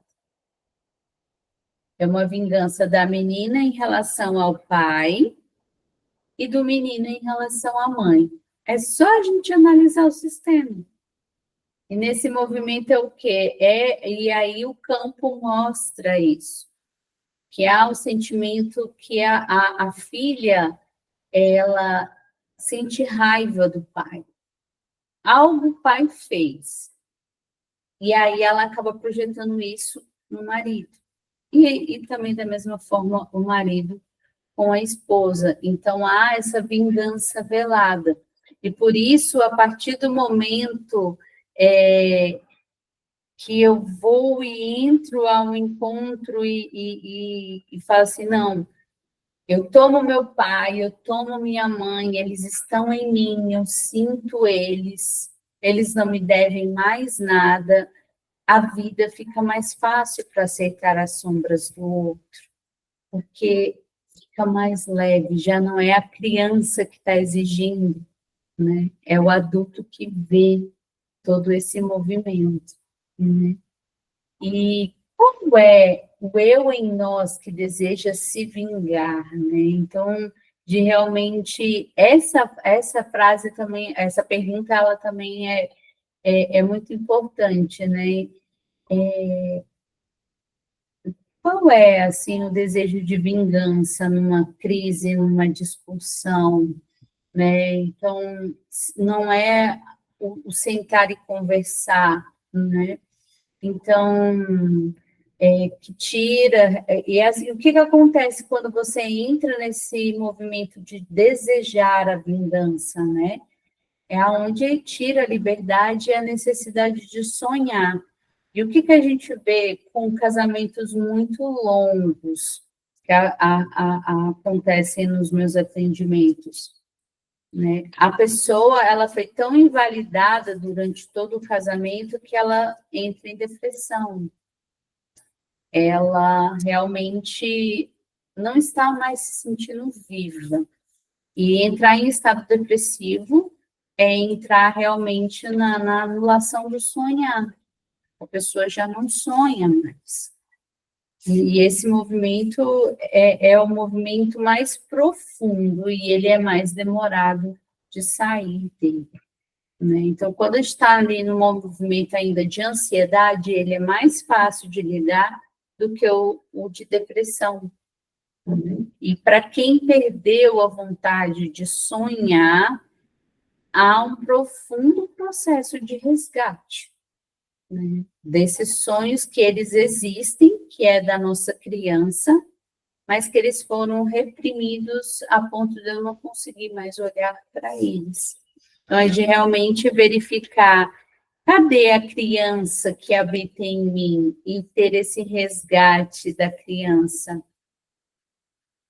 É uma vingança da menina em relação ao pai e do menino em relação à mãe. É só a gente analisar o sistema. E nesse movimento é o quê? E aí o campo mostra isso, que há o sentimento que a filha, ela sente raiva do pai. Algo o pai fez. E aí ela acaba projetando isso no marido. E também, da mesma forma, o marido com a esposa. Então, há essa vingança velada. E por isso, a partir do momento que eu vou e entro ao encontro e falo assim, não, eu tomo meu pai, eu tomo minha mãe, eles estão em mim, eu sinto eles não me devem mais nada, a vida fica mais fácil para aceitar as sombras do outro, porque fica mais leve, já não é a criança que está exigindo, né? É o adulto que vê todo esse movimento, né? E como é o eu em nós que deseja se vingar, né? Então, de realmente, essa frase também, essa pergunta, ela também é muito importante, né? Qual é, assim, o desejo de vingança numa crise, numa discussão, né? Então, não é o sentar e conversar, né? Então, que tira... E assim, o que acontece quando você entra nesse movimento de desejar a vingança, né? É onde tira a liberdade e a necessidade de sonhar. E o que a gente vê com casamentos muito longos que acontecem nos meus atendimentos, né? A pessoa, ela foi tão invalidada durante todo o casamento que ela entra em depressão. Ela realmente não está mais se sentindo viva. E entrar em estado depressivo é entrar realmente na anulação do sonhar. A pessoa já não sonha mais. E esse movimento é o movimento mais profundo e ele é mais demorado de sair dele, né? Então, quando está ali no movimento ainda de ansiedade, ele é mais fácil de lidar do que o de depressão, né? E para quem perdeu a vontade de sonhar, há um profundo processo de resgate, né? Desses sonhos que eles existem, que é da nossa criança, mas que eles foram reprimidos a ponto de eu não conseguir mais olhar para eles. Então, é de realmente verificar, cadê a criança que habita em mim? E ter esse resgate da criança.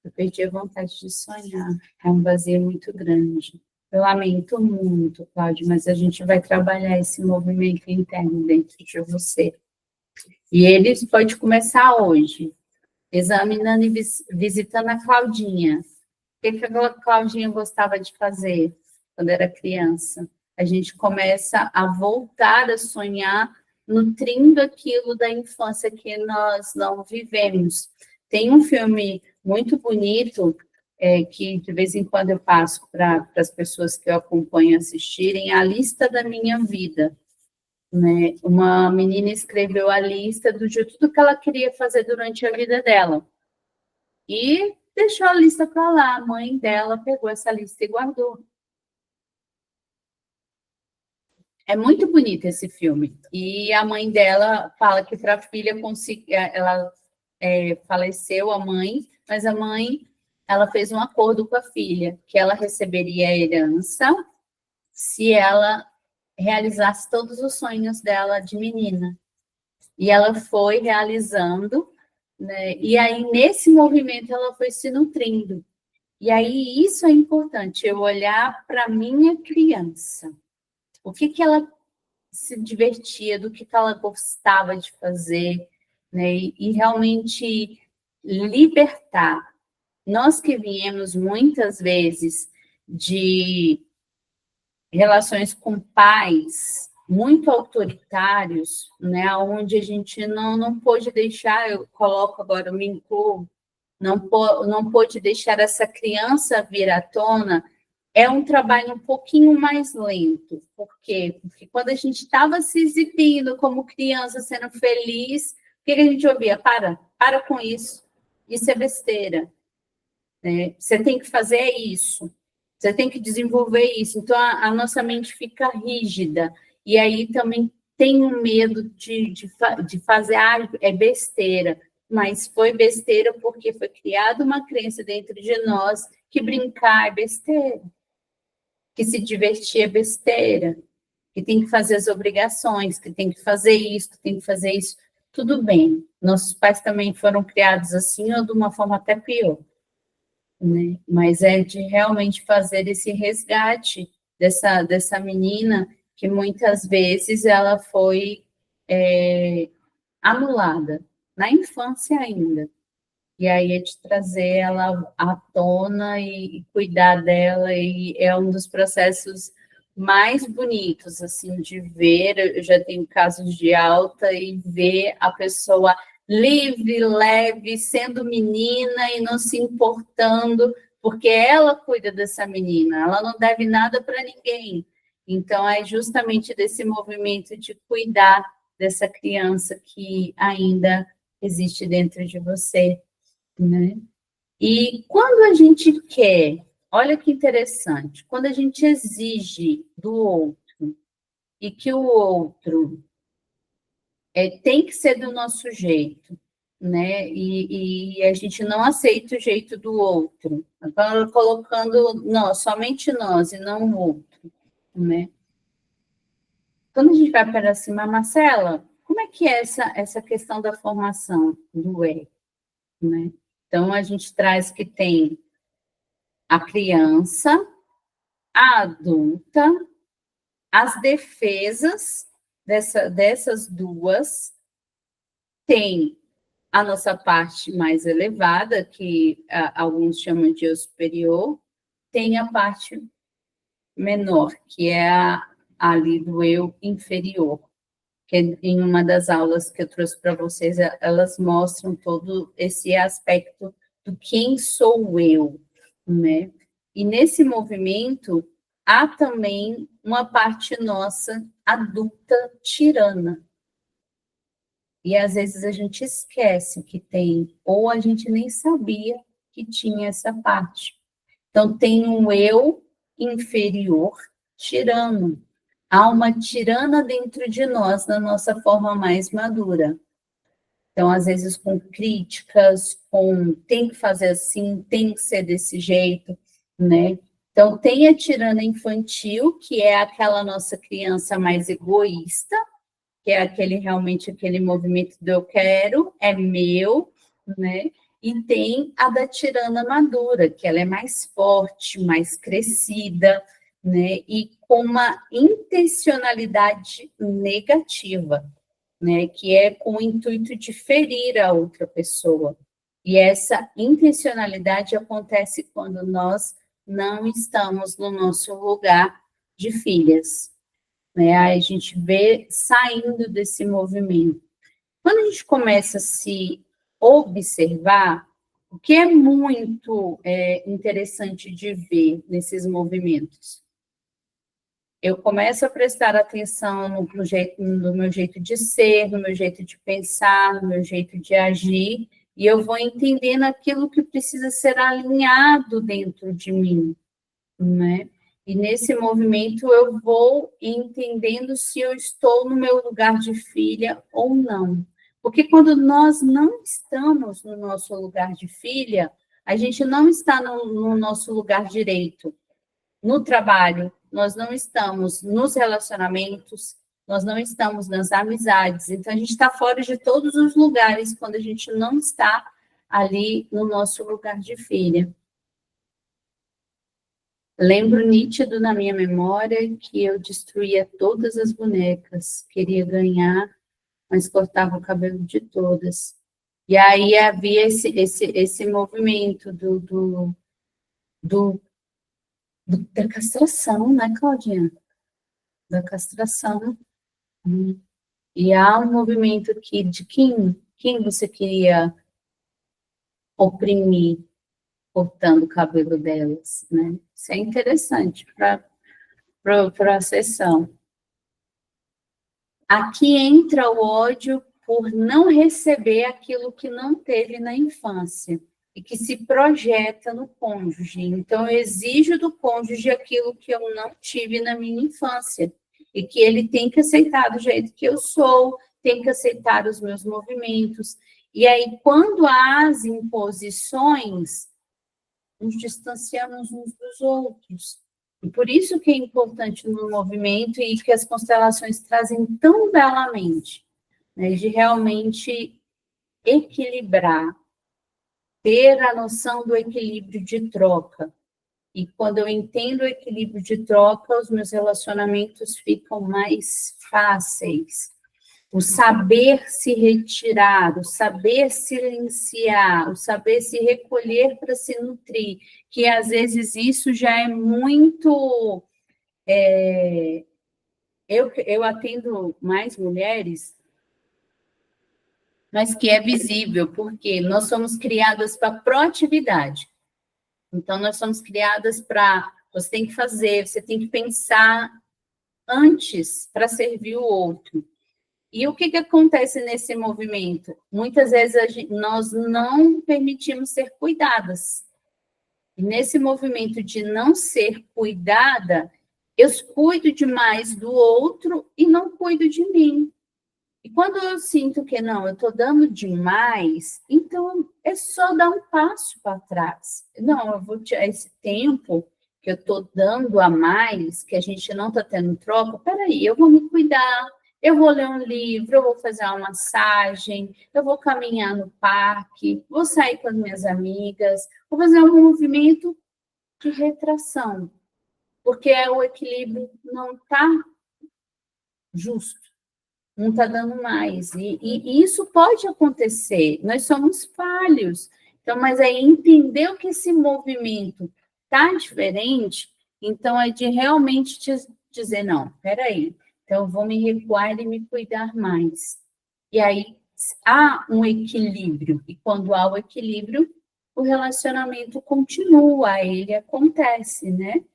Eu perdi a vontade de sonhar, é um vazio muito grande. Eu lamento muito, Cláudio, mas a gente vai trabalhar esse movimento interno dentro de você. E ele pode começar hoje, examinando e visitando a Claudinha. O que a Claudinha gostava de fazer quando era criança? A gente começa a voltar a sonhar, nutrindo aquilo da infância que nós não vivemos. Tem um filme muito bonito, que de vez em quando eu passo para as pessoas que eu acompanho assistirem, A Lista da Minha Vida, né? Uma menina escreveu a lista de tudo que ela queria fazer durante a vida dela. E deixou a lista para lá. A mãe dela pegou essa lista e guardou. É muito bonito esse filme. E a mãe dela fala que para a filha conseguir... Ela faleceu, a mãe, mas a mãe ela fez um acordo com a filha, que ela receberia a herança se ela realizasse todos os sonhos dela de menina. E ela foi realizando, né? E aí, nesse movimento, ela foi se nutrindo. E aí, isso é importante, eu olhar para a minha criança. O que ela se divertia, do que ela gostava de fazer, né? E realmente libertar. Nós que viemos muitas vezes de relações com pais muito autoritários, né, onde a gente não pôde deixar, eu coloco agora, eu me incluo, não pôde deixar essa criança vir à tona, é um trabalho um pouquinho mais lento. Por quê? Porque quando a gente estava se exibindo como criança, sendo feliz, o que a gente ouvia? Para com isso. Isso é besteira. Né? Você tem que fazer isso. Você tem que desenvolver isso. Então, a nossa mente fica rígida. E aí também tem um medo de fazer, é besteira. Mas foi besteira porque foi criada uma crença dentro de nós que brincar é besteira, que se divertir é besteira, que tem que fazer as obrigações, que tem que fazer isso, que tem que fazer isso. Tudo bem. Nossos pais também foram criados assim ou de uma forma até pior. Né? Mas é de realmente fazer esse resgate dessa menina que muitas vezes ela foi anulada, na infância ainda. E aí é de trazer ela à tona e cuidar dela, e é um dos processos mais bonitos, assim, de ver. Eu já tenho casos de alta e ver a pessoa livre, leve, sendo menina e não se importando, porque ela cuida dessa menina, ela não deve nada para ninguém. Então, é justamente desse movimento de cuidar dessa criança que ainda existe dentro de você, né? E quando a gente quer, olha que interessante, quando a gente exige do outro e que o outro tem que ser do nosso jeito, né? E a gente não aceita o jeito do outro, agora colocando nós, somente nós e não o outro, né? Quando a gente vai para cima, Marcela, como é que é essa questão da formação do né? Então, a gente traz que tem a criança, a adulta, as defesas dessas duas, tem a nossa parte mais elevada, que alguns chamam de eu superior, tem a parte menor, que é ali do eu inferior, que em uma das aulas que eu trouxe para vocês, elas mostram todo esse aspecto do quem sou eu, né? E nesse movimento, há também uma parte nossa adulta tirana. E às vezes a gente esquece que tem, ou a gente nem sabia que tinha essa parte. Então, tem um eu inferior tirano. Há uma tirana dentro de nós, na nossa forma mais madura. Então, às vezes, com críticas, com tem que fazer assim, tem que ser desse jeito, né? Então, tem a tirana infantil, que é aquela nossa criança mais egoísta, que é realmente aquele movimento do eu quero, é meu, né? E tem a da tirana madura, que ela é mais forte, mais crescida, né? E com uma intencionalidade negativa, né? Que é com o intuito de ferir a outra pessoa. E essa intencionalidade acontece quando nós não estamos no nosso lugar de filhas, né? Aí a gente vê saindo desse movimento. Quando a gente começa a se observar, o que é muito interessante de ver nesses movimentos? Eu começo a prestar atenção no meu jeito de ser, no meu jeito de pensar, no meu jeito de agir, e eu vou entendendo aquilo que precisa ser alinhado dentro de mim, né? E nesse movimento eu vou entendendo se eu estou no meu lugar de filha ou não. Porque quando nós não estamos no nosso lugar de filha, a gente não está no nosso lugar direito. No trabalho, nós não estamos nos relacionamentos, nós não estamos nas amizades. Então, a gente está fora de todos os lugares quando a gente não está ali no nosso lugar de filha. Lembro nítido na minha memória que eu destruía todas as bonecas, queria ganhar, mas cortava o cabelo de todas. E aí havia esse movimento da castração, né, Claudinha? Da castração. E há um movimento de quem você queria oprimir, cortando o cabelo delas, né? Isso é interessante para a sessão. Aqui entra o ódio por não receber aquilo que não teve na infância e que se projeta no cônjuge. Então, eu exijo do cônjuge aquilo que eu não tive na minha infância e que ele tem que aceitar do jeito que eu sou, tem que aceitar os meus movimentos. E aí, quando há as imposições, nos distanciamos uns dos outros. E por isso que é importante no movimento e que as constelações trazem tão belamente, né, de realmente equilibrar, ter a noção do equilíbrio de troca. E quando eu entendo o equilíbrio de troca, os meus relacionamentos ficam mais fáceis. O saber se retirar, o saber silenciar, o saber se recolher para se nutrir, que às vezes isso já é muito... Eu atendo mais mulheres, mas que é visível, porque nós somos criadas para proatividade. Então, nós somos criadas para... Você tem que fazer, você tem que pensar antes para servir o outro. E o que acontece nesse movimento? Muitas vezes nós não permitimos ser cuidadas. E nesse movimento de não ser cuidada, eu cuido demais do outro e não cuido de mim. E quando eu sinto que não, eu estou dando demais, então é só dar um passo para trás. Não, eu vou tirar esse tempo que eu estou dando a mais, que a gente não está tendo troca, peraí, eu vou me cuidar, eu vou ler um livro, eu vou fazer uma massagem, eu vou caminhar no parque, vou sair com as minhas amigas, vou fazer um movimento de retração, porque o equilíbrio não está justo. Não está dando mais. E isso pode acontecer. Nós somos falhos. Então, mas é entender que esse movimento está diferente, então é de realmente dizer, não, peraí, então eu vou me recuar e me cuidar mais. E aí há um equilíbrio. E quando há o equilíbrio, o relacionamento continua, ele acontece, né?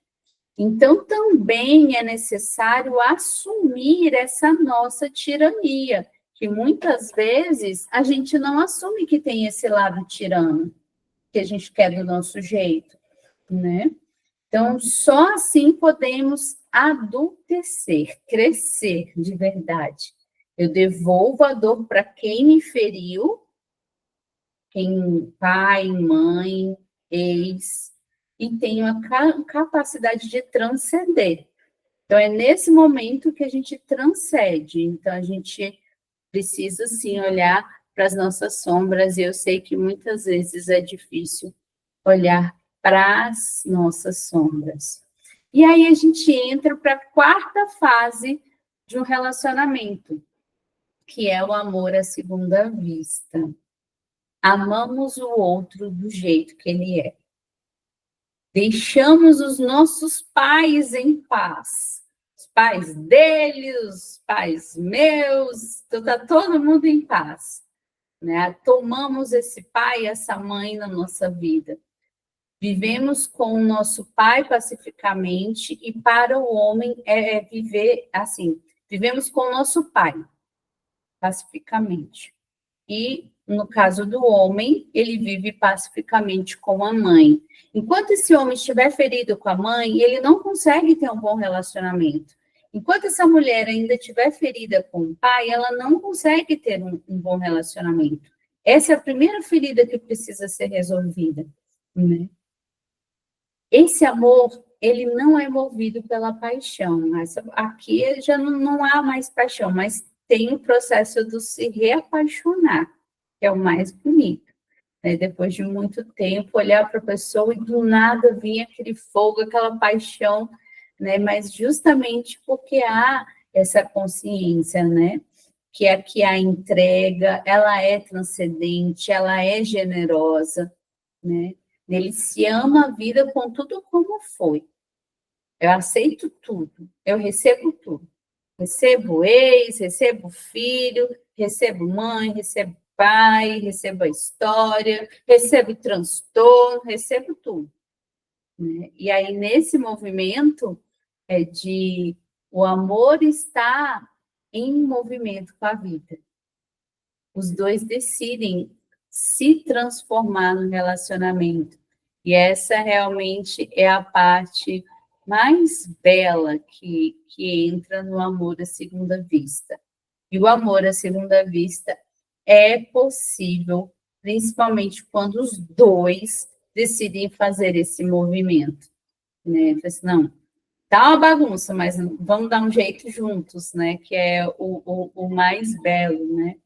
Então, também é necessário assumir essa nossa tirania, que muitas vezes a gente não assume que tem esse lado tirano, que a gente quer do nosso jeito, né? Então, só assim podemos adultecer, crescer de verdade. Eu devolvo a dor para quem me feriu, quem, pai, mãe, ex, e tenho a capacidade de transcender. Então, é nesse momento que a gente transcende. Então, a gente precisa, sim, olhar para as nossas sombras, e eu sei que muitas vezes é difícil olhar para as nossas sombras. E aí a gente entra para a quarta fase de um relacionamento, que é o amor à segunda vista. Amamos o outro do jeito que ele é. Deixamos os nossos pais em paz. Os pais dele, os pais meus, está todo mundo em paz. Né? Tomamos esse pai e essa mãe na nossa vida. Vivemos com o nosso pai pacificamente, e para o homem é viver assim, vivemos com o nosso pai pacificamente. E, no caso do homem, ele vive pacificamente com a mãe. Enquanto esse homem estiver ferido com a mãe, ele não consegue ter um bom relacionamento. Enquanto essa mulher ainda estiver ferida com o pai, ela não consegue ter um bom relacionamento. Essa é a primeira ferida que precisa ser resolvida, né? Esse amor, ele não é movido pela paixão. Aqui já não há mais paixão, mas tem o processo do se reapaixonar, que é o mais bonito. Né? Depois de muito tempo, olhar para a pessoa e do nada vir aquele fogo, aquela paixão, né? Mas justamente porque há essa consciência, né? Que aqui a entrega, ela é transcendente, ela é generosa, né? Ele se ama a vida com tudo como foi. Eu aceito tudo, eu recebo tudo. Recebo ex, recebo filho, recebo mãe, recebo pai, recebo a história, recebo transtorno, recebo tudo. Né? E aí, nesse movimento, o amor está em movimento com a vida. Os dois decidem se transformar no relacionamento. E essa realmente é a parte mais bela que entra no amor à segunda vista. E o amor à segunda vista é possível, principalmente quando os dois decidem fazer esse movimento. Né? Assim, não, tá uma bagunça, mas vamos dar um jeito juntos, né? Que é o mais belo, né?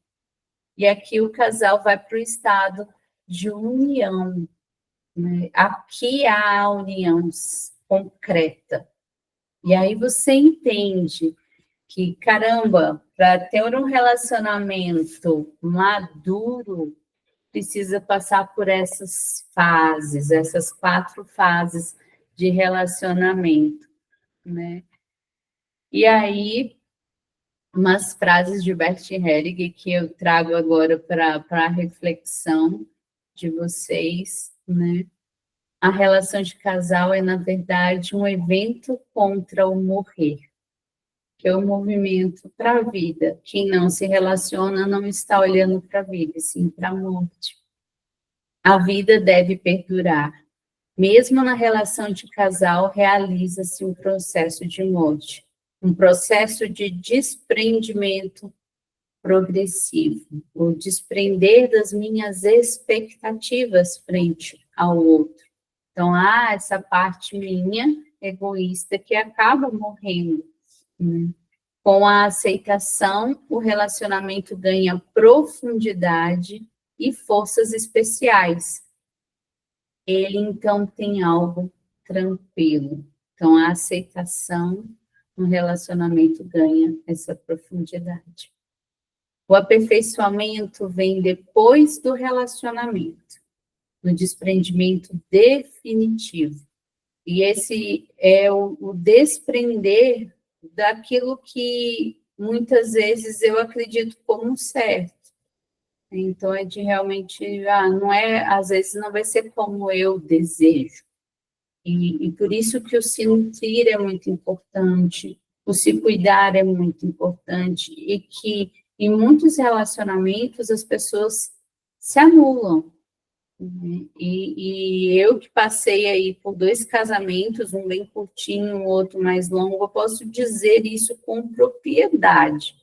E aqui o casal vai para o estado de união. Né? Aqui há a união concreta. E aí você entende que, caramba, para ter um relacionamento maduro, precisa passar por essas fases, essas 4 fases de relacionamento, né? E aí, umas frases de Bert Hellinger que eu trago agora para a reflexão de vocês, né? A relação de casal é, na verdade, um evento contra o morrer, que é um movimento para a vida. Quem não se relaciona não está olhando para a vida, sim para a morte. A vida deve perdurar. Mesmo na relação de casal, realiza-se um processo de morte, um processo de desprendimento progressivo, o desprender das minhas expectativas frente ao outro. Então, há essa parte minha, egoísta, que acaba morrendo. Né? Com a aceitação, o relacionamento ganha profundidade e forças especiais. Ele, então, tem algo tranquilo. Então, a aceitação no relacionamento ganha essa profundidade. O aperfeiçoamento vem depois do relacionamento, no desprendimento definitivo. E esse é o desprender daquilo que muitas vezes eu acredito como certo. Então, é de realmente, não é, às vezes não vai ser como eu desejo. E por isso que o se nutrir é muito importante, o se cuidar é muito importante, e que em muitos relacionamentos as pessoas se anulam. E eu que passei aí por 2 casamentos, um bem curtinho, o outro mais longo, eu posso dizer isso com propriedade,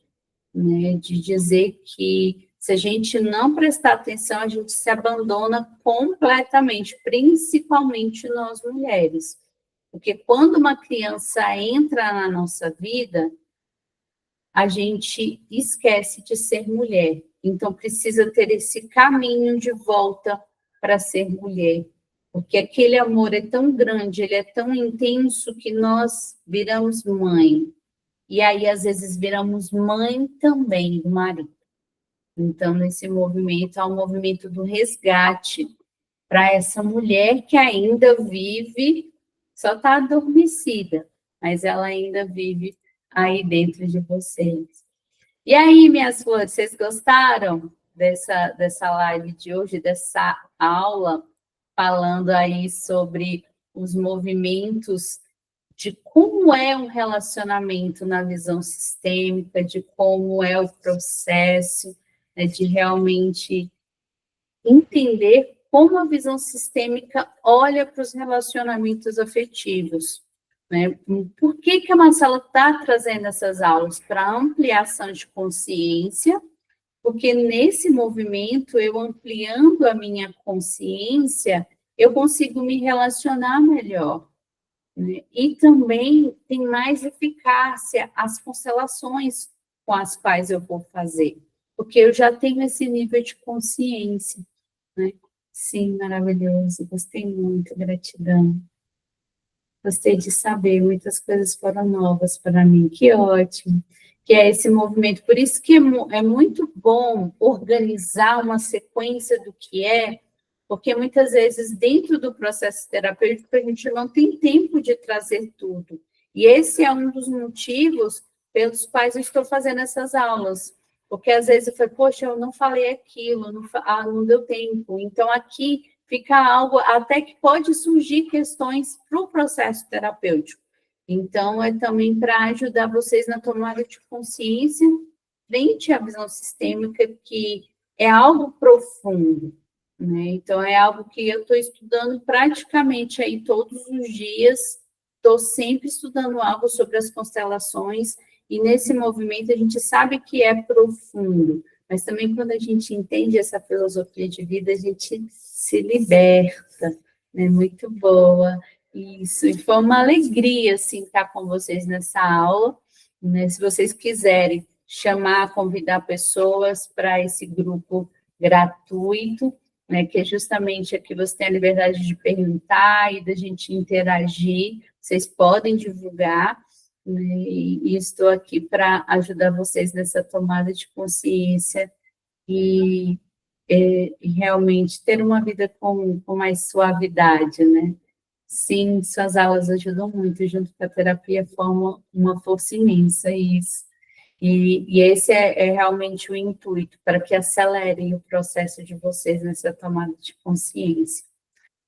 né? De dizer que se a gente não prestar atenção, a gente se abandona completamente, principalmente nós mulheres. Porque quando uma criança entra na nossa vida, a gente esquece de ser mulher. Então, precisa ter esse caminho de volta para ser mulher. Porque aquele amor é tão grande, ele é tão intenso que nós viramos mãe. E aí, às vezes, viramos mãe também do marido. Então, nesse movimento, há um movimento do resgate para essa mulher que ainda vive, só está adormecida, mas ela ainda vive aí dentro de vocês. E aí, minhas flores, vocês gostaram dessa live de hoje, dessa aula, falando aí sobre os movimentos de como é um relacionamento na visão sistêmica, de como é o processo, né, de realmente entender como a visão sistêmica olha para os relacionamentos afetivos. Né? Por que a Marcela está trazendo essas aulas? Para ampliação de consciência, porque nesse movimento, eu ampliando a minha consciência, eu consigo me relacionar melhor. Né? E também tem mais eficácia as constelações com as quais eu vou fazer, porque eu já tenho esse nível de consciência. Né? Sim, maravilhoso, gostei muito, gratidão. Gostei de saber, muitas coisas foram novas para mim, que ótimo. Que é esse movimento, por isso que é muito bom organizar uma sequência do que é, porque muitas vezes dentro do processo terapêutico a gente não tem tempo de trazer tudo. E esse é um dos motivos pelos quais eu estou fazendo essas aulas, Porque às vezes eu falei, poxa, eu não falei aquilo, não deu tempo. Então, aqui fica algo até que pode surgir questões para o processo terapêutico. Então, é também para ajudar vocês na tomada de consciência frente à visão sistêmica, que é algo profundo, né? Então, é algo que eu estou estudando praticamente aí todos os dias, estou sempre estudando algo sobre as constelações, e nesse movimento a gente sabe que é profundo, mas também quando a gente entende essa filosofia de vida, a gente se liberta, né? Muito boa. Isso, e foi uma alegria, assim, estar com vocês nessa aula, né? Se vocês quiserem chamar, convidar pessoas para esse grupo gratuito, né? Que é justamente aqui você tem a liberdade de perguntar e da gente interagir, vocês podem divulgar, né? E estou aqui para ajudar vocês nessa tomada de consciência e, e realmente ter uma vida com mais suavidade, né? Sim, suas aulas ajudam muito, junto com a terapia, formam uma força imensa, isso. E esse é realmente o intuito, para que acelerem o processo de vocês nessa tomada de consciência.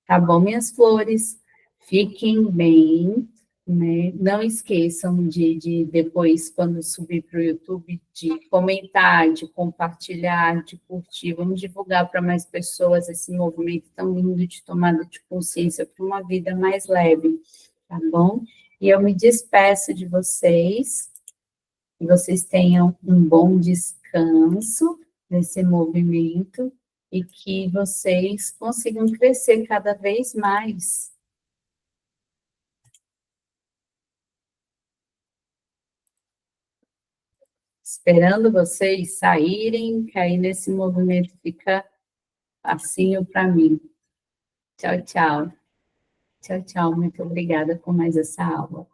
Tá bom, minhas flores? Fiquem bem, né? Não esqueçam de depois, quando subir para o YouTube, de comentar, de compartilhar, de curtir. Vamos divulgar para mais pessoas esse movimento tão lindo de tomada de consciência para uma vida mais leve, tá bom? E eu me despeço de vocês, que vocês tenham um bom descanso nesse movimento e que vocês consigam crescer cada vez mais. Esperando vocês saírem, que aí nesse movimento fica facinho para mim. Tchau, tchau. Tchau, tchau. Muito obrigada por mais essa aula.